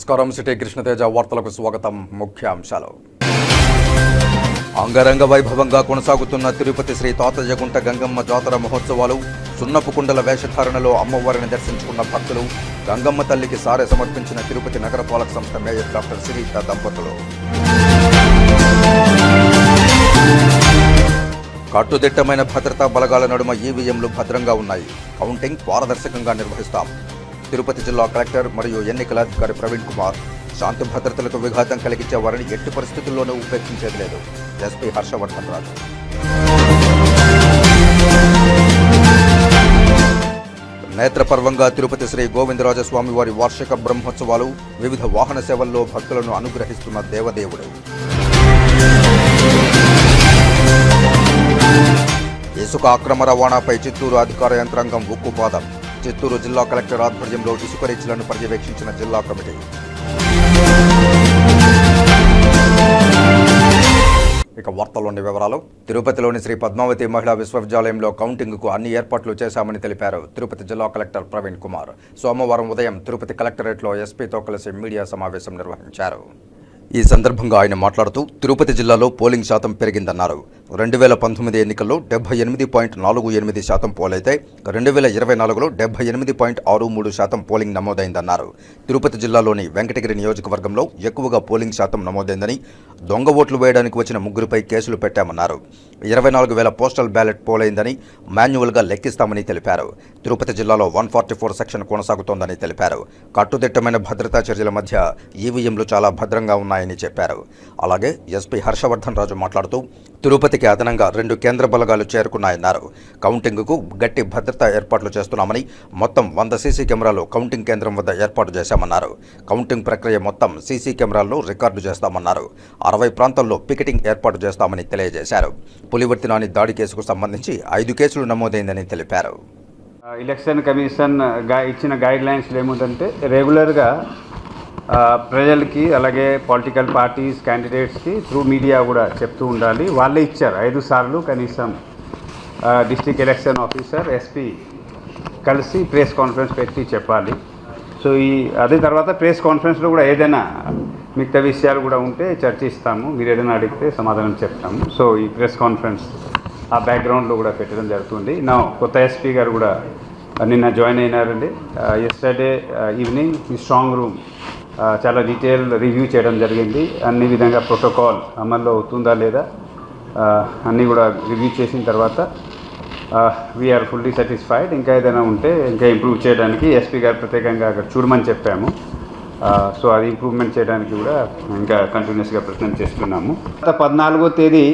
నమస్కారం. సిటీ కృష్ణతేజ వార్తలకు స్వాగతం. ముఖ్యాంశాలు. అంగరంగ వైభవంగా కొనసాగుతున్న తిరుపతి శ్రీ తాతయ్యగుంట గంగమ్మ జాతర మహోత్సవాలు. సున్నపు కుండల వేషధారణలో అమ్మవారిని దర్శించుకున్న భక్తులు. గంగమ్మ తల్లికి సారె సమర్పించిన తిరుపతి నగరపాలక సంస్థ మేయర్ డాక్టర్ శిరీష దంపతులు. కట్టుదిట్టమైన భద్రతా బలగాల నడుమ ఈవీఎంలు భద్రంగా ఉన్నాయి. కౌంటింగ్ పారదర్శకంగా నిర్వహిస్తాం. తిరుపతి జిల్లా కలెక్టర్ మరియు ఎన్నికల అధికారి ప్రవీణ్ కుమార్. శాంతి భద్రతలకు విఘాతం కలిగించే వారిని ఎట్టి పరిస్థితుల్లోనూ ఉపేక్షించేది లేదు. ఎస్పీ హర్షవర్ధన్ రాజు. నేత్రపర్వంగా తిరుపతి శ్రీ గోవిందరాజస్వామి వారి వార్షిక బ్రహ్మోత్సవాలు. వివిధ వాహన సేవల్లో భక్తులను అనుగ్రహిస్తున్న దేవదేవుడు. ఇసుక అక్రమ రవాణాపై చిత్తూరు అధికార యంత్రాంగం ఉక్కుపాదం. చిత్తూరు జిల్లా కలెక్టర్ ఆధ్వర్యంలో ఇసుక రీచ్లను పర్యవేక్షించిన జిల్లా కమిటీ. ఇక వార్తల్లోని వివరాలు. తిరుపతిలోని శ్రీ పద్మావతి మహిళా విశ్వవిద్యాలయంలో కౌంటింగ్కు అన్ని ఏర్పాట్లు చేశామని తెలిపారు తిరుపతి జిల్లా కలెక్టర్ ప్రవీణ్ కుమార్. సోమవారం ఉదయం తిరుపతి కలెక్టరేట్లో ఎస్పీతో కలిసి మీడియా సమావేశం నిర్వహించారు. ఈ సందర్భంగా ఆయన మాట్లాడుతూ తిరుపతి జిల్లాలో పోలింగ్ శాతం పెరిగిందన్నారు. 2019 ఎన్నికల్లో 78.48% పోలైతే 2024లో 78.63% పోలింగ్ నమోదైందన్నారు. తిరుపతి జిల్లాలోని వెంకటగిరి నియోజకవర్గంలో ఎక్కువగా పోలింగ్ శాతం నమోదైందని, దొంగ ఓట్లు వేయడానికి వచ్చిన ముగ్గురిపై కేసులు పెట్టామన్నారు. 24,000 పోస్టల్ బ్యాలెట్ పోలైందని, మాన్యువల్గా లెక్కిస్తామని తెలిపారు. తిరుపతి జిల్లాలో 144 సెక్షన్ కొనసాగుతోందని తెలిపారు. కట్టుదిట్టమైన భద్రతా చర్యల మధ్య ఈవీఎంలు చాలా భద్రంగా ఉన్నాయని చెప్పారు. అలాగే ఎస్పీ హర్షవర్ధన్ రాజు మాట్లాడుతూ తిరుపతికి అదనంగా 2 కేంద్ర బలగాలు చేరుకున్నాయన్నారు. కౌంటింగ్కు గట్టి భద్రతా ఏర్పాట్లు చేస్తున్నామని, మొత్తం 100 సీసీ కెమెరాలు కౌంటింగ్ కేంద్రం వద్ద ఏర్పాటు చేశామన్నారు. కౌంటింగ్ ప్రక్రియ మొత్తం సీసీ కెమెరాల్లో రికార్డు చేస్తామన్నారు. 60 ప్రాంతాల్లో పికెటింగ్ ఏర్పాటు చేస్తామని తెలియజేశారు. పులివర్తి నాని దాడి కేసుకు సంబంధించి 5 కేసులు నమోదైందని తెలిపారు. ఎలక్షన్ కమిషన్ ఇచ్చిన గైడ్ లైన్స్లో ఏముందంటే రెగ్యులర్గా ప్రజలకి అలాగే పొలిటికల్ పార్టీస్ క్యాండిడేట్స్కి త్రూ మీడియా కూడా చెప్తూ ఉండాలి. వాళ్ళే ఇచ్చారు 5 సార్లు కనీసం డిస్ట్రిక్ట్ ఎలక్షన్ ఆఫీసర్ ఎస్పీ కలిసి ప్రెస్ కాన్ఫరెన్స్ పెట్టి చెప్పాలి. సో అదే తర్వాత ప్రెస్ కాన్ఫరెన్స్లో కూడా ఏదైనా మిగతా విషయాలు కూడా ఉంటే చర్చిస్తాము. మీరు ఏదైనా అడిగితే సమాధానం చెప్తాము. సో ఈ ప్రెస్ కాన్ఫరెన్స్ ఆ బ్యాక్గ్రౌండ్లో కూడా పెట్టడం జరుగుతుంది. నా కొత్త ఎస్పీ గారు కూడా నిన్న జాయిన్ అయినారండి. ఎస్టర్డే ఈవినింగ్ ఈ స్ట్రాంగ్ రూమ్ చాలా డీటెయిల్ రివ్యూ చేయడం జరిగింది. అన్ని విధంగా ప్రోటోకాల్ అమల్లో అవుతుందా లేదా అన్నీ కూడా రివ్యూ చేసిన తర్వాత వీఆర్ ఫుల్లీ సాటిస్ఫైడ్. ఇంకా ఏదైనా ఉంటే ఇంకా ఇంప్రూవ్ చేయడానికి ఎస్పీ గారు ప్రత్యేకంగా అక్కడ చూడమని చెప్పాము. సో అది ఇంప్రూవ్మెంట్ చేయడానికి కూడా ఇంకా కంటిన్యూస్గా ప్రయత్నం చేస్తున్నాము. 14వ తేదీ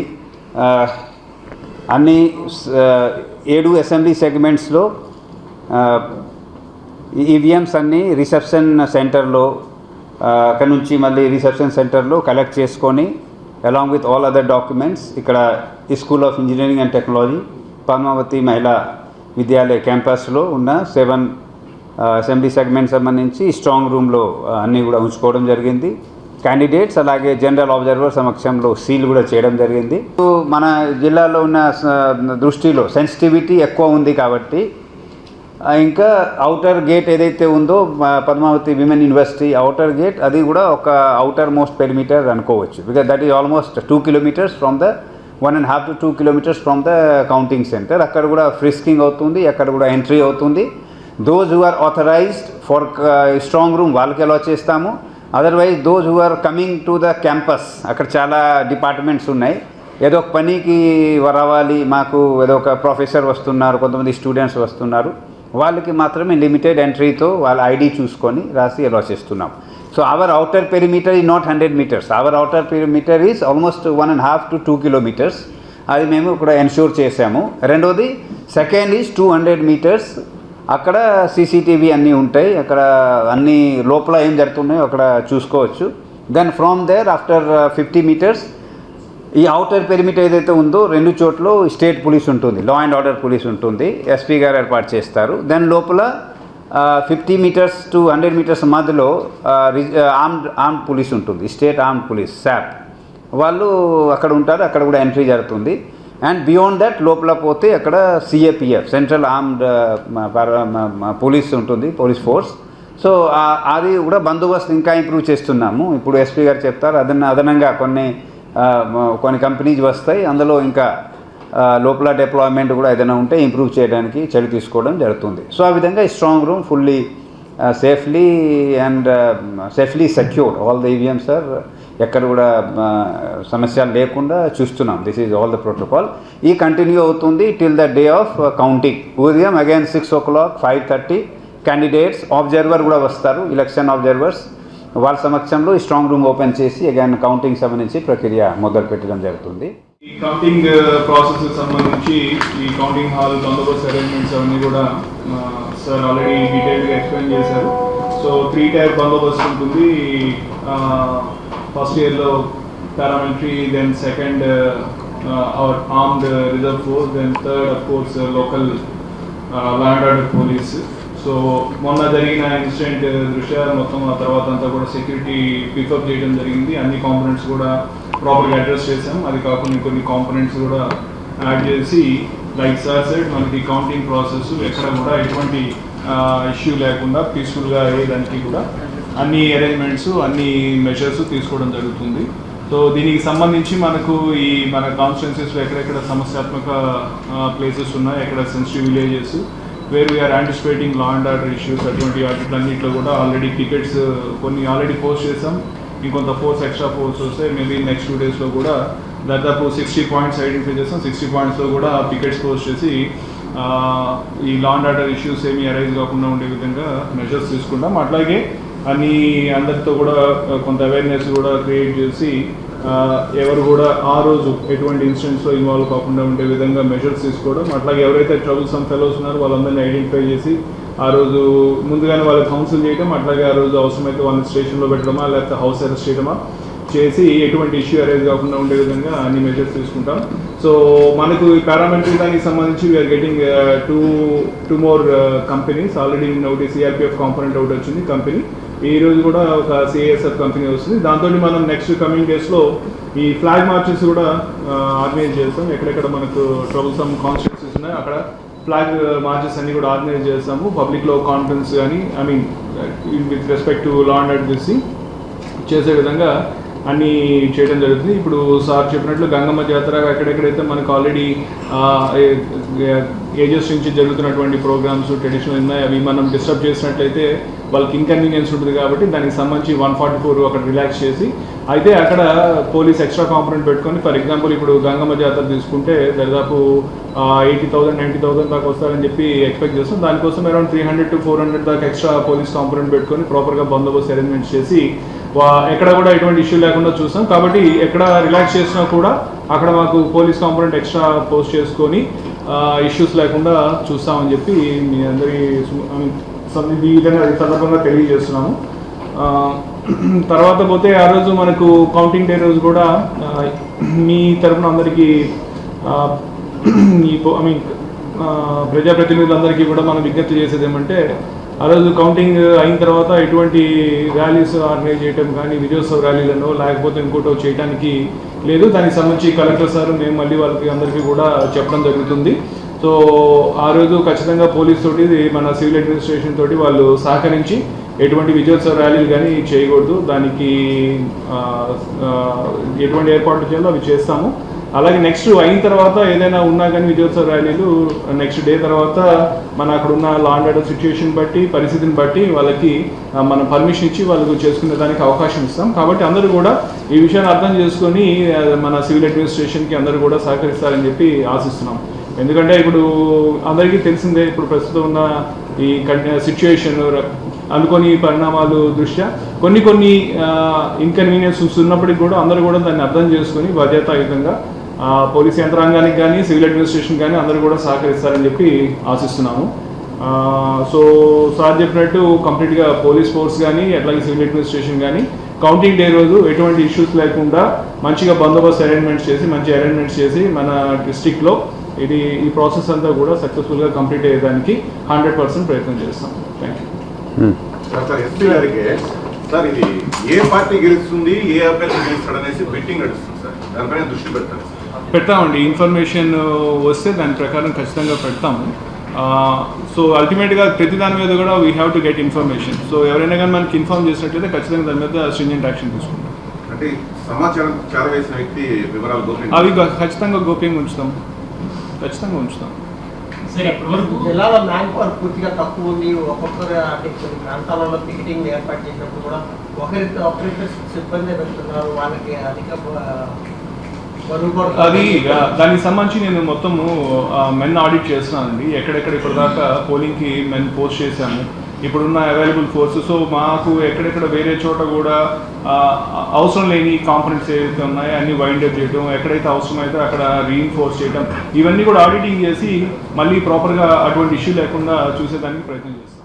అన్ని 7 అసెంబ్లీ సెగ్మెంట్స్లో ఈవీఎంస్ అన్నీ రిసెప్షన్ సెంటర్లో అక్కడ నుంచి మళ్ళీ రిసెప్షన్ సెంటర్లో కలెక్ట్ చేసుకొని along with all other documents ఇక్కడ ఈ school of engineering and technology Padmavathi Mahila Vidyalaya క్యాంపస్లో ఉన్న 7 అసెంబ్లీ సెగ్మెంట్ సంబంధించి స్ట్రాంగ్ రూమ్లో అన్నీ కూడా ఉంచుకోవడం జరిగింది. క్యాండిడేట్స్ అలాగే జనరల్ అబ్జర్వర్ సమక్షంలో సీల్ కూడా చేయడం జరిగింది. మన జిల్లాలో ఉన్న దృష్టిలో సెన్సిటివిటీ ఎక్కువ ఉంది కాబట్టి ఇంకా అవుటర్ గేట్ ఏదైతే ఉందో Padmavathi women university outer gate అది కూడా ఒక అవుటర్ మోస్ట్ పెరిమీటర్ అనుకోవచ్చు. Because that is almost 2 kilometers from the 1.5 to 2 kilometers from the counting centre. అక్కడ కూడా ఫ్రిస్కింగ్ అవుతుంది, అక్కడ కూడా ఎంట్రీ అవుతుంది. Those who are authorised for strong room వాళ్ళకి అలా చేస్తాము. Otherwise those who are coming to the campus అక్కడ చాలా డిపార్ట్మెంట్స్ ఉన్నాయి. ఏదో ఒక పనికి రావాలి, మాకు ఏదో ఒక ప్రొఫెసర్ వస్తున్నారు, కొంతమంది స్టూడెంట్స్ వస్తున్నారు, వాళ్ళకి మాత్రమే లిమిటెడ్ ఎంట్రీతో వాళ్ళ ఐడి చూసుకొని రాసి అలా చేస్తున్నాం. So our outer perimeter is not 100 meters. Our outer perimeter is almost 1.5 to 2 kilometers. అది మేము ఇక్కడ ఎన్ష్యూర్ చేసాము. రెండోది సెకండ్ ఈజ్ 200 meters. అక్కడ సీసీటీవీ అన్నీ ఉంటాయి. అక్కడ అన్ని లోపల ఏం జరుగుతున్నాయో అక్కడ చూసుకోవచ్చు. Then from there after 50 meters ఈ అవుటర్ పెరిమీటర్ ఏదైతే ఉందో 2 చోట్ల స్టేట్ పోలీస్ ఉంటుంది, లా అండ్ ఆర్డర్ పోలీస్ ఉంటుంది, ఎస్పీ గారు ఏర్పాటు చేస్తారు. దెన్ లోపల 50 meters to 100 meters మధ్యలో ఆర్మ్డ్ పోలీస్ ఉంటుంది, స్టేట్ ఆర్మ్డ్ పోలీస్ శాప్ వాళ్ళు అక్కడ ఉంటారు. అక్కడ కూడా ఎంట్రీ జరుగుతుంది. అండ్ బియాండ్ దట్ లోపల పోతే అక్కడ సిఏపిఎఫ్ సెంట్రల్ ఆర్మ్డ్ పోలీస్ ఉంటుంది, పోలీస్ ఫోర్స్ సో అది కూడా బందోబస్తు ఇంకా ఇంప్రూవ్ చేస్తున్నాము. ఇప్పుడు ఎస్పీ గారు చెప్తారు అదనంగా కొన్ని కంపెనీస్ వస్తాయి, అందులో ఇంకా లోపల డిప్లాయ్మెంట్ కూడా ఏదైనా ఉంటే ఇంప్రూవ్ చేయడానికి చర్య తీసుకోవడం జరుగుతుంది. సో ఆ విధంగా ఈ strong room fully safely secured. All the EVMs sir ఎక్కడ కూడా సమస్యలు లేకుండా చూస్తున్నాం. This is all the protocol. ఈ కంటిన్యూ అవుతుంది till the day of counting. ఉదయం అగైన్ 6 o'clock 5:30 క్యాండిడేట్స్ ఆబ్జర్వర్ కూడా వస్తారు, ఎలక్షన్ ఆబ్జర్వర్స్. వాళ్ళ సమక్షంలో ఈ స్ట్రాంగ్ రూమ్ ఓపెన్ చేసి అగైన్ కౌంటింగ్ సంబంధించి ప్రక్రియ మొదలు పెట్టడం జరుగుతుంది. ఈ కౌంటింగ్ ప్రాసెస్ సంబంధించి ఈ కౌంటింగ్ హాల్ బందోబస్తు అరేంజ్మెంట్స్ అవన్నీ కూడా సార్ ఆల్రెడీ డీటెయిల్గా ఎక్స్ప్లెయిన్ చేశారు. సో 3 tier బందోబస్తు ఉంటుంది. ఫస్ట్ ఇయర్లో paramilitary, then second our armed reserve force, then third of course local land order police. So మొన్న జరిగిన ఇన్సిడెంట్ దృష్ట్యా మొత్తం ఆ తర్వాత అంతా కూడా సెక్యూరిటీ పికప్ చేయడం జరిగింది. అన్ని కాంపోనెంట్స్ కూడా ప్రాపర్గా అడ్రస్ చేసాం. అది కాకుండా కొన్ని కాంపోనెంట్స్ కూడా యాడ్ చేసి లైక్ సార్ సైడ్ మనకి కౌంటింగ్ ప్రాసెస్ ఎక్కడ కూడా ఎటువంటి ఇష్యూ లేకుండా పీస్ఫుల్గా అయ్యేదానికి కూడా అన్ని అరేంజ్మెంట్స్, అన్ని మెషర్స్ తీసుకోవడం జరుగుతుంది. సో దీనికి సంబంధించి మనకు ఈ మన కాన్స్టిట్యున్సీస్లో ఎక్కడెక్కడ సమస్యాత్మక ప్లేసెస్ ఉన్నాయి, ఎక్కడ sensitive villages where we're anticipating law and order issues, అటువంటి వాటిలన్నింటిలో కూడా ఆల్రెడీ టికెట్స్ కొన్ని ఆల్రెడీ పోస్ట్ చేసాం. ఇంకొంత ఎక్స్ట్రా ఫోర్స్ వస్తే మేబీ నెక్స్ట్ 2 daysలో కూడా దాదాపు 60 points ఐడెంటిఫై చేస్తాం. 60 pointsలో కూడా టికెట్స్ పోస్ట్ చేసి ఈ లా అండ్ ఆర్డర్ ఇష్యూస్ ఏమీ అరైజ్ కాకుండా ఉండే విధంగా మెజర్స్ తీసుకుంటాం. అట్లాగే అందరితో కూడా కొంత అవేర్నెస్ కూడా క్రియేట్ చేసి ఎవరు కూడా ఆ రోజు ఎటువంటి ఇన్సిడెంట్స్లో ఇన్వాల్వ్ కాకుండా ఉండే విధంగా మెజర్స్ తీసుకోవడం. అట్లాగే ఎవరైతే ట్రబుల్సమ్ ఫెలోస్ ఉన్నారో వాళ్ళందరినీ ఐడెంటిఫై చేసి ఆ రోజు ముందుగానే వాళ్ళకి కౌన్సిల్ చేయడం, అట్లాగే ఆ రోజు అవసరమైతే వాళ్ళని స్టేషన్లో పెట్టడమా లేకపోతే హౌస్ అరెస్ట్ చేయడమా చేసి ఎటువంటి ఇష్యూ అరైజ్ కాకుండా ఉండే విధంగా అన్ని మెజర్స్ తీసుకుంటాం. సో మనకు ఈ పారామిలిటరీ దానికి సంబంధించి we're getting two more companies. Already ఒకటి సిఆర్పిఎఫ్ కాంపోనెంట్ ఒకటి వచ్చింది కంపెనీ, ఈ రోజు కూడా ఒక సిఐఎస్ఎఫ్ కంపెనీ వస్తుంది. దాంతో మనం నెక్స్ట్ కమింగ్ డేస్లో ఈ ఫ్లాగ్ మార్చెస్ కూడా ఆర్గనైజ్ చేస్తాం. ఎక్కడెక్కడ మనకు ట్రబుల్సమ్ కాన్స్టిట్యున్సీస్ ఉన్నాయో అక్కడ ఫ్లాగ్ మార్చెస్ అన్ని కూడా ఆర్గనైజ్ చేస్తాము. పబ్లిక్లో కాన్ఫిడెన్స్ కానీ with respect to law and order చేసే విధంగా అన్నీ చేయడం జరుగుతుంది. ఇప్పుడు సార్ చెప్పినట్లు గంగమ్మ జాతర ఎక్కడెక్కడైతే మనకు ఆల్రెడీ ఏజెస్ నుంచి జరుగుతున్నటువంటి ప్రోగ్రామ్స్ ట్రెడిషనల్ ఉన్నాయి, అవి మనం డిస్టర్బ్ చేసినట్లయితే వాళ్ళకి ఇన్కన్వీనియన్స్ ఉంటుంది. కాబట్టి దానికి సంబంధించి 144 అక్కడ రిలాక్స్ చేసి అయితే అక్కడ పోలీస్ ఎక్స్ట్రా కాంపోనెంట్ పెట్టుకొని, ఫర్ ఎగ్జాంపుల్ ఇప్పుడు గంగమ్మ జాతర తీసుకుంటే దాదాపు 80,000 90,000 దాకా వస్తారని చెప్పి ఎక్స్పెక్ట్ చేస్తాం. దానికోసం అరౌండ్ 300 to 400 దాకా ఎక్స్ట్రా పోలీస్ కాంపోనెంట్ పెట్టుకొని ప్రాపర్గా బందోబస్తు అరేంజ్మెంట్స్ చేసి ఎక్కడ కూడా ఎటువంటి ఇష్యూ లేకుండా చూస్తాం. కాబట్టి ఎక్కడ రిలాక్స్ చేసినా కూడా అక్కడ మాకు పోలీస్ కాంపోనెంట్ ఎక్స్ట్రా పోస్ట్ చేసుకొని ఇష్యూస్ లేకుండా చూస్తామని చెప్పి మీ అందరి ఈ విధంగా ఈ సందర్భంగా తెలియజేస్తున్నాము. తర్వాత పోతే ఆ రోజు మనకు కౌంటింగ్ డే రోజు కూడా మీ తరఫున అందరికీ ప్రజాప్రతినిధులందరికీ కూడా మనం విజ్ఞప్తి చేసేది ఏమంటే, ఆ రోజు కౌంటింగ్ అయిన తర్వాత ఎటువంటి ర్యాలీస్ ఆర్గనైజ్ చేయడం కానీ విజయోత్సవ ర్యాలీలను లేకపోతే ఇంకోటో చేయడానికి లేదు. దానికి సంబంధించి కలెక్టర్ సార్ మేము మళ్ళీ వాళ్ళకి అందరికీ కూడా చెప్పడం జరుగుతుంది. సో ఆ రోజు ఖచ్చితంగా పోలీస్ తోటి మన సివిల్ అడ్మినిస్ట్రేషన్ తోటి వాళ్ళు సహకరించి ఎటువంటి విజయోత్సవ ర్యాలీలు కానీ చేయకూడదు, దానికి ఎటువంటి ఏర్పాట్లు చేయాలో అవి చేస్తాము. అలాగే నెక్స్ట్ అయిన తర్వాత ఏదైనా ఉన్నా కానీ విజయోత్సవ ర్యాలీలు నెక్స్ట్ డే తర్వాత మన అక్కడ ఉన్న లా అండ్ ఆర్డర్ సిచ్యుయేషన్ బట్టి పరిస్థితిని బట్టి వాళ్ళకి మనం పర్మిషన్ ఇచ్చి వాళ్ళకు చేసుకునే దానికి అవకాశం ఇస్తాం. కాబట్టి అందరూ కూడా ఈ విషయాన్ని అర్థం చేసుకొని మన సివిల్ అడ్మినిస్ట్రేషన్కి అందరూ కూడా సహకరిస్తారని చెప్పి ఆశిస్తున్నాం. ఎందుకంటే ఇప్పుడు అందరికీ తెలిసిందే, ఇప్పుడు ప్రస్తుతం ఉన్న ఈ సిచ్యుయేషన్ అనుకోని పరిణామాలు దృష్ట్యా కొన్ని ఇన్కన్వీనియన్స్ ఉన్నప్పటికీ కూడా అందరూ కూడా దాన్ని అర్థం చేసుకొని బాధ్యతాయుతంగా పోలీస్ యంత్రాంగానికి కానీ సివిల్ అడ్మినిస్ట్రేషన్ కానీ అందరూ కూడా సహకరిస్తారని చెప్పి ఆశిస్తున్నాము. సో సార్ చెప్పినట్టు కంప్లీట్గా పోలీస్ ఫోర్స్ కానీ అట్లాగే సివిల్ అడ్మినిస్ట్రేషన్ కానీ కౌంటింగ్ డే రోజు ఎటువంటి ఇష్యూస్ లేకుండా మంచిగా బందోబస్తు అరేంజ్మెంట్స్ చేసి మన డిస్ట్రిక్ట్లో ఈ ప్రాసెస్ అంతా కూడా సక్సెస్ఫుల్గా కంప్లీట్ అయ్యేదానికి 100% ప్రయత్నం చేస్తాం. Thank you. సార్ ఎస్పీ గారికి సార్ ఇది ఏ పార్టీ గెలుస్తుంది ఏ అభ్యర్థి గెలుస్తాడు అనేసి బెట్టింగ్ నడుస్తుంది సార్, దానిపైన దృష్టి పెడతారు. పెడతామండి, ఇన్ఫర్మేషన్ వస్తే దాని ప్రకారం ఖచ్చితంగా పెడతాము. సో అల్టిమేట్గా ప్రతి దాని మీద కూడా we have to get information. So ఎవరైనా కానీ మనకి ఇన్ఫార్మ్ చేసినట్లయితే ఖచ్చితంగా దాని మీద స్ట్రింజెంట్ యాక్షన్ తీసుకుంటాం. అంటే సమాచారం చేరవేసిన వ్యక్తి వివరాలు గోప్యంగా అవి ఖచ్చితంగా గోప్యంగా ఉంచుతాం. జిల్లాలో మ్యాన్ పవర్ పూర్తిగా తక్కువ ఉంది. ఒక్కొక్కరు అంటే కొన్ని ప్రాంతాలలో పికెటింగ్ ఏర్పాటు చేసినప్పుడు కూడా ఒకరిద్దరు సిబ్బంది పెడుతున్నారు, వాళ్ళకి అధిక అది దానికి సంబంధించి నేను మొత్తము మెన్ ఆడిట్ చేస్తున్నానండి. ఎక్కడెక్కడ ఇప్పటిదాకా పోలింగ్కి మెన్ పోస్ట్ చేశాము, ఇప్పుడున్న అవైలబుల్ ఫోర్స్. సో మాకు ఎక్కడెక్కడ వేరే చోట కూడా అవసరం లేని కాంపనెంట్స్ ఏవైతే ఉన్నాయో అన్ని వైండ్ అప్ చేయడం, ఎక్కడైతే అవసరమైతే అక్కడ రీఇన్ఫోర్స్ చేయడం, ఇవన్నీ కూడా ఆడిటింగ్ చేసి మళ్ళీ ప్రాపర్గా అటువంటి ఇష్యూ లేకుండా చూసేదానికి ప్రయత్నం చేస్తాం.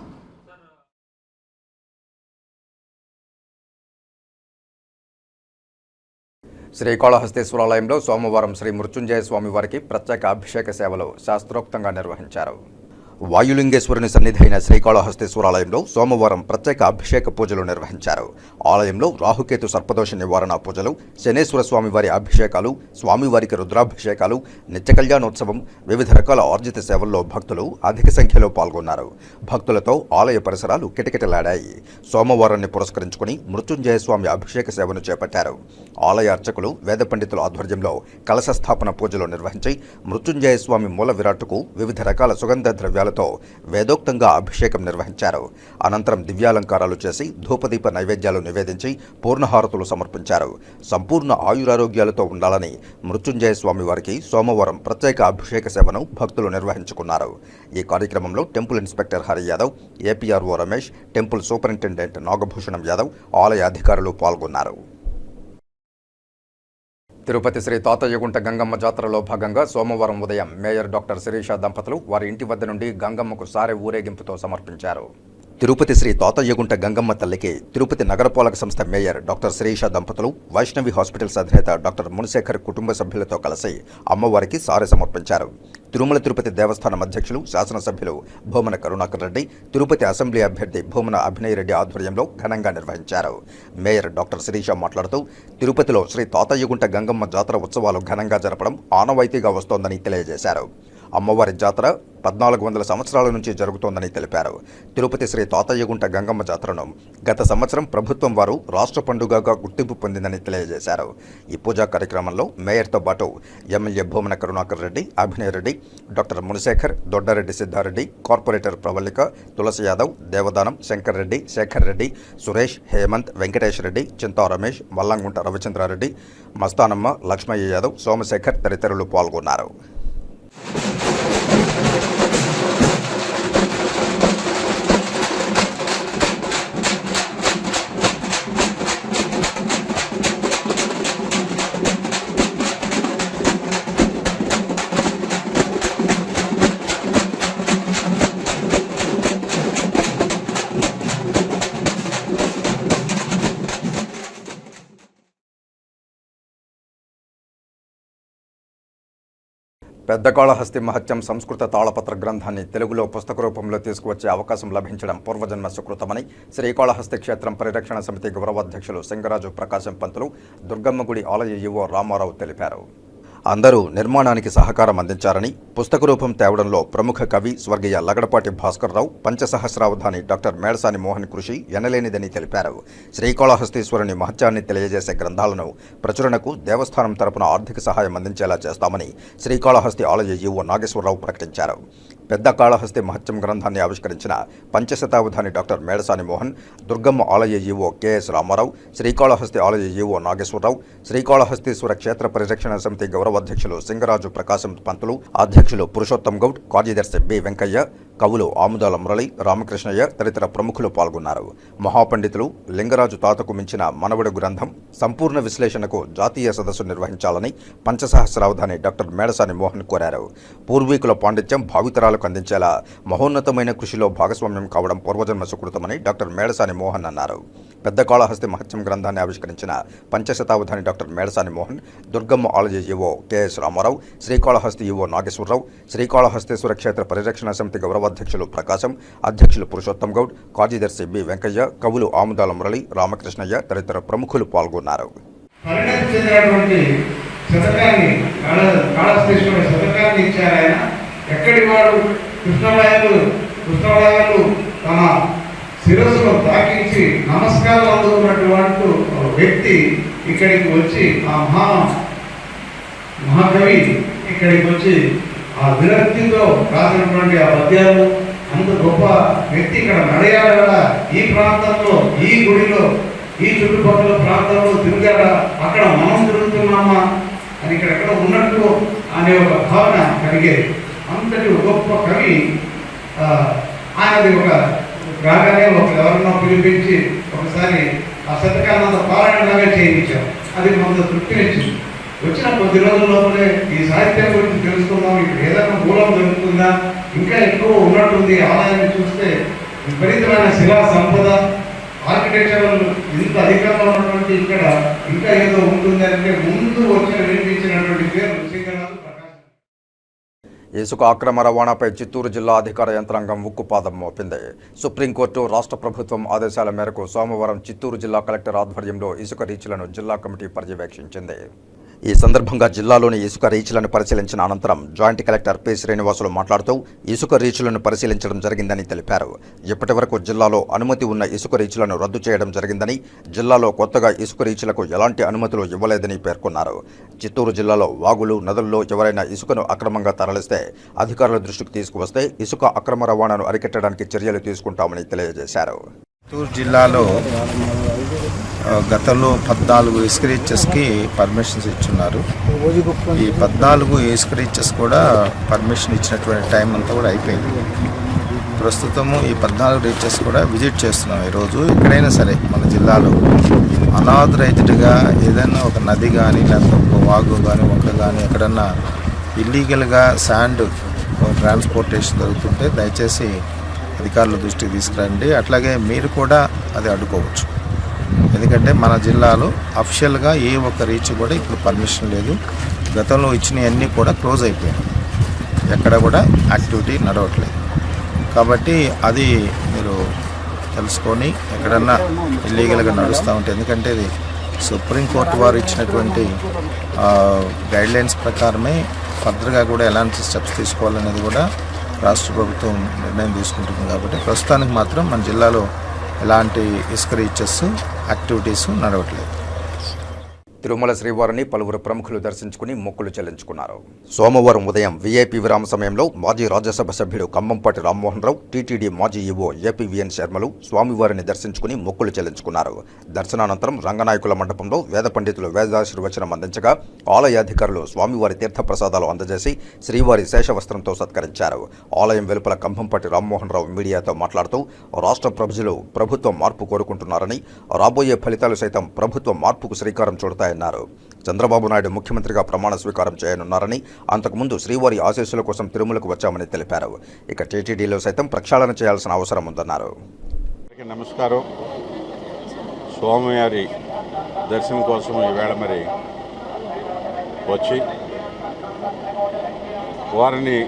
శ్రీకాళహస్తీశ్వరాలయంలో సోమవారం శ్రీ మృత్యుంజయ స్వామి వారికి ప్రత్యేక అభిషేక సేవలు శాస్త్రోక్తంగా నిర్వహించారు. వాయులింగేశ్వరుని సన్నిధి అయిన శ్రీకాళహస్తీశ్వరాలయంలో సోమవారం ప్రత్యేక అభిషేక పూజలు నిర్వహించారు. ఆలయంలో రాహుకేతు సర్పదోష నివారణ పూజలు, శనేశ్వర స్వామివారి అభిషేకాలు, స్వామివారికి రుద్రాభిషేకాలు, నిత్య కళ్యాణోత్సవం, వివిధ రకాల ఆర్జిత సేవల్లో భక్తులు అధిక సంఖ్యలో పాల్గొన్నారు. భక్తులతో ఆలయ పరిసరాలు కిటకిటలాడాయి. సోమవారాన్ని పురస్కరించుకుని మృత్యుంజయ స్వామి అభిషేక సేవను చేపట్టారు. ఆలయ అర్చకులు, వేద పండితుల ఆధ్వర్యంలో కలశ స్థాపన పూజలు నిర్వహించి మృత్యుంజయ స్వామి మూల విరాట్టుకు వివిధ రకాల సుగంధ ద్రవ్యాలతో వేదోక్తంగా అభిషేకం నిర్వహించారు. అనంతరం దివ్యాలంకారాలు చేసి ధూపదీప నైవేద్యాలు నివేదించి పూర్ణహారతులు సమర్పించారు. సంపూర్ణ ఆయురారోగ్యాలతో ఉండాలని మృత్యుంజయ స్వామి వారికి సోమవారం ప్రత్యేక అభిషేక సేవను భక్తులు నిర్వహించుకున్నారు. ఈ కార్యక్రమంలో temple inspector Hari Yadav, APRO Ramesh, temple superintendent Nagabhushanam Yadav, ఆలయ అధికారులు పాల్గొన్నారు. తిరుపతి శ్రీ తాతయ్యగుంట గంగమ్మ జాతరలో భాగంగా సోమవారం ఉదయం మేయర్ డాక్టర్ శిరీష దంపతులు వారి ఇంటి వద్ద నుండి గంగమ్మకు సారె ఊరేగింపుతో సమర్పించారు. తిరుపతి శ్రీ తాతయ్యగుంట గంగమ్మ తల్లికి తిరుపతి నగరపాలక సంస్థ మేయర్ డాక్టర్ శిరీష దంపతులు, వైష్ణవి హాస్పిటల్స్ అధినేత డాక్టర్ మునిశేఖర్ కుటుంబ సభ్యులతో కలిసి అమ్మవారికి సారె సమర్పించారు. తిరుమల తిరుపతి దేవస్థానం అధ్యక్షులు, శాసనసభ్యులు భూమన కరుణాకర్ రెడ్డి, తిరుపతి అసెంబ్లీ అభ్యర్థి భూమన అభినయ్ రెడ్డి ఆధ్వర్యంలో ఘనంగా నిర్వహించారు. మేయర్ డాక్టర్ శిరీష మాట్లాడుతూ తిరుపతిలో శ్రీ తాతయ్యగుంట గంగమ్మ జాతర ఉత్సవాలు ఘనంగా జరపడం ఆనవాయితీగా వస్తోందని తెలియజేశారు. అమ్మవారి జాతర 1400 సంవత్సరాల నుంచి జరుగుతోందని తెలిపారు. తిరుపతి శ్రీ తాతయ్యగుంట గంగమ్మ జాతరను గత సంవత్సరం ప్రభుత్వం వారు రాష్ట్ర పండుగగా గుర్తింపు పొందిందని తెలియజేశారు. ఈ పూజా కార్యక్రమంలో మేయర్తో పాటు MLA Bhumana Karunakar Reddy, Abhinay Reddy, doctor Munishekhar, Doddareddy Siddhareddy, corporator Pravalika, Tulasi Yadav, Devadanam, Shankar Reddy, Shekhar Reddy, Suresh, Hemanth, Venkatesh Reddy, Chinta Ramesh, Mallangunta Ravichandrareddy, Mastanamma, Lakshmaiah Yadav, Somashekhar తదితరులు పాల్గొన్నారు. పెద్దకాళహస్తి మహత్యం సంస్కృత తాళపత్ర గ్రంథాన్ని తెలుగులో పుస్తక రూపంలో తీసుకువచ్చే అవకాశం లభించడం పూర్వజన్మ సుకృతమని శ్రీకాళహస్తి క్షేత్రం పరిరక్షణ సమితి గౌరవాధ్యక్షులు సింగరాజు ప్రకాశం పంతులు, దుర్గమ్మ గుడి ఆలయ ఈవో రామారావు తెలిపారు. అందరూ నిర్మాణానికి సహకారం అందించారని, పుస్తక రూపం తేవడంలో ప్రముఖ కవి స్వర్గీయ లగడపాటి భాస్కర్రావు, పంచసహస్రావధాని డాక్టర్ మేడసాని మోహన్ కృషి ఎనలేనిదని తెలిపారు. శ్రీకాళహస్తీశ్వరుని మహత్యాన్ని తెలియజేసే గ్రంథాలను ప్రచురణకు దేవస్థానం తరపున ఆర్థిక సహాయం అందించేలా చేస్తామని శ్రీకాళహస్తి ఆలయ ఈవో నాగేశ్వరరావు ప్రకటించారు. పెద్ద కాళహస్తి మహత్యం గ్రంథాన్ని ఆవిష్కరించిన పంచశతావధాని డాక్టర్ మేడసాని మోహన్, దుర్గమ్మ ఆలయ ఈవో కెఎస్ రామారావు, శ్రీకాళహస్తి ఆలయ ఈవో నాగేశ్వరరావు, శ్రీకాళహస్తీశ్వర క్షేత్ర పరిరక్షణ సమితి గౌరవాధ్యక్షులు సింగరాజు ప్రకాశం పంతులు, అధ్యక్షులు పురుషోత్తం గౌడ్, కార్యదర్శి బి వెంకయ్య, కవులు ఆముదాల మురళి, రామకృష్ణయ్య తదితర ప్రముఖులు పాల్గొన్నారు. మహాపండితులు లింగరాజు తాతకు మించిన మనవడు గ్రంథం సంపూర్ణ విశ్లేషణకు జాతీయ సదస్సు నిర్వహించాలని పంచసహస్రావధాని డాక్టర్ మేడసాని మోహన్ కోరారు. పూర్వీకుల పాండిత్యం భావితరాలకు అందించేలా మహోన్నతమైన కృషిలో భాగస్వామ్యం కావడం పూర్వజన్మ సుకృతమని డాక్టర్ మేడసాని మోహన్ అన్నారు. పెద్ద కాళహస్తి మహత్యం గ్రంథాన్ని ఆవిష్కరించిన పంచశతావధాని డాక్టర్ మేడసాని మోహన్, దుర్గమ్మ ఆలయ EO KS Ramarao, Srikalahasti EO Nageswararao, Srikalahastiswara క్షేత్ర పరిరక్షణ సమితి గౌరవాధ్యక్షులు ప్రకాశం, అధ్యక్షులు పురుషోత్తం గౌడ్, కార్యదర్శి బి వెంకయ్య, కవులు ఆముదాల మురళి, రామకృష్ణయ్య తదితర ప్రముఖులు పాల్గొన్నారు. ఎక్కడి వాడు కృష్ణరాయలు తన శిరస్సును తాకించి నమస్కారం అందుకున్నటువంటి వ్యక్తి ఇక్కడికి వచ్చి ఆ మహాకవి ఇక్కడికి వచ్చి ఆ విరక్తితో రాసినటువంటి ఆ పద్యాలు అంత గొప్ప వ్యక్తి ఇక్కడ నడయాడ ఈ ప్రాంతంలో ఈ గుడిలో ఈ చుట్టుపక్కల ప్రాంతంలో తిరిగాడ అక్కడ మనం తిరుగుతున్నామా అని ఇక్కడెక్కడ ఉన్నట్టు అనే ఒక భావన కలిగేది. అంతటి గొప్ప కవి ఆయనది ఒక రాగానే ఎవరినో పిలిపించి ఒకసారి ఆ శతకాలంత పారాయణలాగా చేయించాం. అది కొంత తృప్తినిచ్చింది. వచ్చిన కొద్ది రోజుల లోపలే ఈ సాహిత్యం గురించి తెలుసుకుందాం, ఇక్కడ ఏదైనా మూలం దొరుకుతుందా, ఇంకా ఎక్కువ ఉన్నట్టుంది. ఆలయాన్ని చూస్తే విపరీతమైన శిలా సంపద, ఆర్కిటెక్చరల్ ఇంత అధికంగా ఉన్నటువంటి ఇక్కడ ఇంకా ఏదో ఉంటుంది అంటే ముందు వచ్చిన వినిపించినటువంటి పేరు శ్రీకరాజు ప్రకాశం. ఇసుక అక్రమ రవాణాపై చిత్తూరు జిల్లా అధికార యంత్రాంగం ఉక్కుపాదం మోపింది. సుప్రీంకోర్టు రాష్ట్ర ప్రభుత్వం ఆదేశాల మేరకు సోమవారం చిత్తూరు జిల్లా కలెక్టర్ ఆధ్వర్యంలో ఇసుక రీచ్లను జిల్లా కమిటీ పర్యవేక్షించింది. ఈ సందర్భంగా జిల్లాలోని ఇసుక రీచ్లను పరిశీలించిన అనంతరం జాయింట్ కలెక్టర్ పి శ్రీనివాసులు మాట్లాడుతూ ఇసుక రీచ్లను పరిశీలించడం జరిగిందని తెలిపారు. ఇప్పటి వరకు జిల్లాలో అనుమతి ఉన్న ఇసుక రీచ్లను రద్దు చేయడం జరిగిందని, జిల్లాలో కొత్తగా ఇసుక రీచ్లకు ఎలాంటి అనుమతులు ఇవ్వలేదని పేర్కొన్నారు. చిత్తూరు జిల్లాలో వాగులు, నదుల్లో ఎవరైనా ఇసుకను అక్రమంగా తరలిస్తే అధికారుల దృష్టికి తీసుకువస్తే ఇసుక అక్రమ రవాణాను అరికట్టడానికి చర్యలు తీసుకుంటామని తెలియజేశారు. చిత్తూరు జిల్లాలో గతంలో 14 ఇసుక రీచెస్కి పర్మిషన్స్ ఇచ్చున్నారు. ఈ 14 ఇసుక రీచెస్ కూడా పర్మిషన్ ఇచ్చినటువంటి టైం అంతా కూడా అయిపోయింది. ప్రస్తుతము ఈ 14 రీచెస్ కూడా విజిట్ చేస్తున్నాం. ఈరోజు ఎక్కడైనా సరే మన జిల్లాలో అనాథరైజ్డ్గా ఏదైనా ఒక నది కానీ లేకపోతే ఒక వాగు కానీ వంక కానీ ఎక్కడన్నా ఇల్లీగల్గా శాండ్ ట్రాన్స్పోర్టేషన్ జరుగుతుంటే దయచేసి అధికారుల దృష్టికి తీసుకురండి. అట్లాగే మీరు కూడా అది అడ్డుకోవచ్చు. ఎందుకంటే మన జిల్లాలో అఫిషియల్గా ఏ ఒక్క రీచ్ కూడా ఇప్పుడు పర్మిషన్ లేదు. గతంలో ఇచ్చినవన్నీ కూడా క్లోజ్ అయిపోయాయి, ఎక్కడ కూడా యాక్టివిటీ నడవట్లేదు. కాబట్టి అది మీరు తెలుసుకొని ఎక్కడన్నా ఇల్లీగల్గా నడుస్తూ ఉంటే, ఎందుకంటే ఇది సుప్రీంకోర్టు వారు ఇచ్చినటువంటి గైడ్లైన్స్ ప్రకారమే ఫర్దర్గా కూడా ఎలాంటి స్టెప్స్ తీసుకోవాలనేది కూడా రాష్ట్ర ప్రభుత్వం నిర్ణయం తీసుకుంటుంది. కాబట్టి ప్రస్తుతానికి మాత్రం మన జిల్లాలో ఎలాంటి ఇసుక రీచెస్ యాక్టివిటీస్ నడవట్లేదు. తిరుమల శ్రీవారిని పలువురు ప్రముఖులు దర్శించుకుని మొక్కులు చెల్లించుకున్నారు. సోమవారం ఉదయం వీఐపీ విరామ సమయంలో మాజీ రాజ్యసభ సభ్యుడు ఖమ్మంపాటి రామ్మోహన్ రావు, టీటీడీ మాజీ ఈవో ఏపీవీఎన్ శర్మలు స్వామివారిని దర్శించుకుని మొక్కులు చెల్లించుకున్నారు. దర్శనానంతరం రంగనాయకుల మండపంలో వేద పండితులు వేదాశీర్వచనం అందించగా ఆలయాధికారులు స్వామివారి తీర్థప్రసాదాలు అందజేసి శ్రీవారి శేషవస్త్రంతో సత్కరించారు. ఆలయం వెలుపల ఖమ్మంపాటి రామ్మోహన్ రావు మీడియాతో మాట్లాడుతూ రాష్ట్ర ప్రజలు ప్రభుత్వం మార్పు కోరుకుంటున్నారని, రాబోయే ఫలితాలు సైతం ప్రభుత్వం మార్పుకు శ్రీకారం చుడతాయన్నారు. చంద్రబాబు నాయుడు ముఖ్యమంత్రిగా ప్రమాణ స్వీకారం చేయనున్నారని, అంతకుముందు శ్రీవారి ఆశీస్సుల కోసం తిరుమలకు వచ్చామని తెలిపారు. ఇక టీటీడీలో సైతం ప్రక్షాళన చేయాల్సిన అవసరం ఉందన్నారు. నమస్కారం. స్వామివారి దర్శనం కోసం ఈవేళ మరి వచ్చి వారిని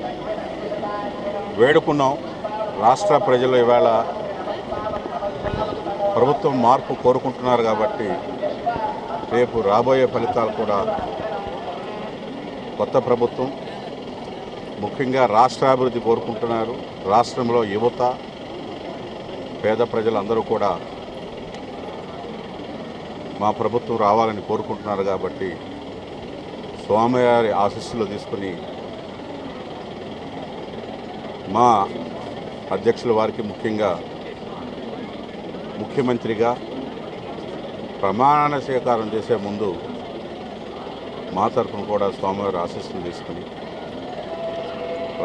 వేడుకున్నాం. రాష్ట్ర ప్రజలు ఈవేళ ప్రభుత్వం మార్పు కోరుకుంటున్నారు కాబట్టి రేపు రాబోయే ఫలితాలు కూడా కొత్త ప్రభుత్వం ముఖ్యంగా రాష్ట్రాభివృద్ధి కోరుకుంటున్నారు. రాష్ట్రంలో యువత, పేద ప్రజలందరూ కూడా మా ప్రభుత్వం రావాలని కోరుకుంటున్నారు. కాబట్టి స్వామివారి ఆశీస్సులు తీసుకుని మా అధ్యక్షుల వారికి ముఖ్యంగా ముఖ్యమంత్రిగా ప్రమాణ స్వీకారం చేసే ముందు మా తరఫున కూడా స్వామివారి ఆశీస్సులు తీసుకుని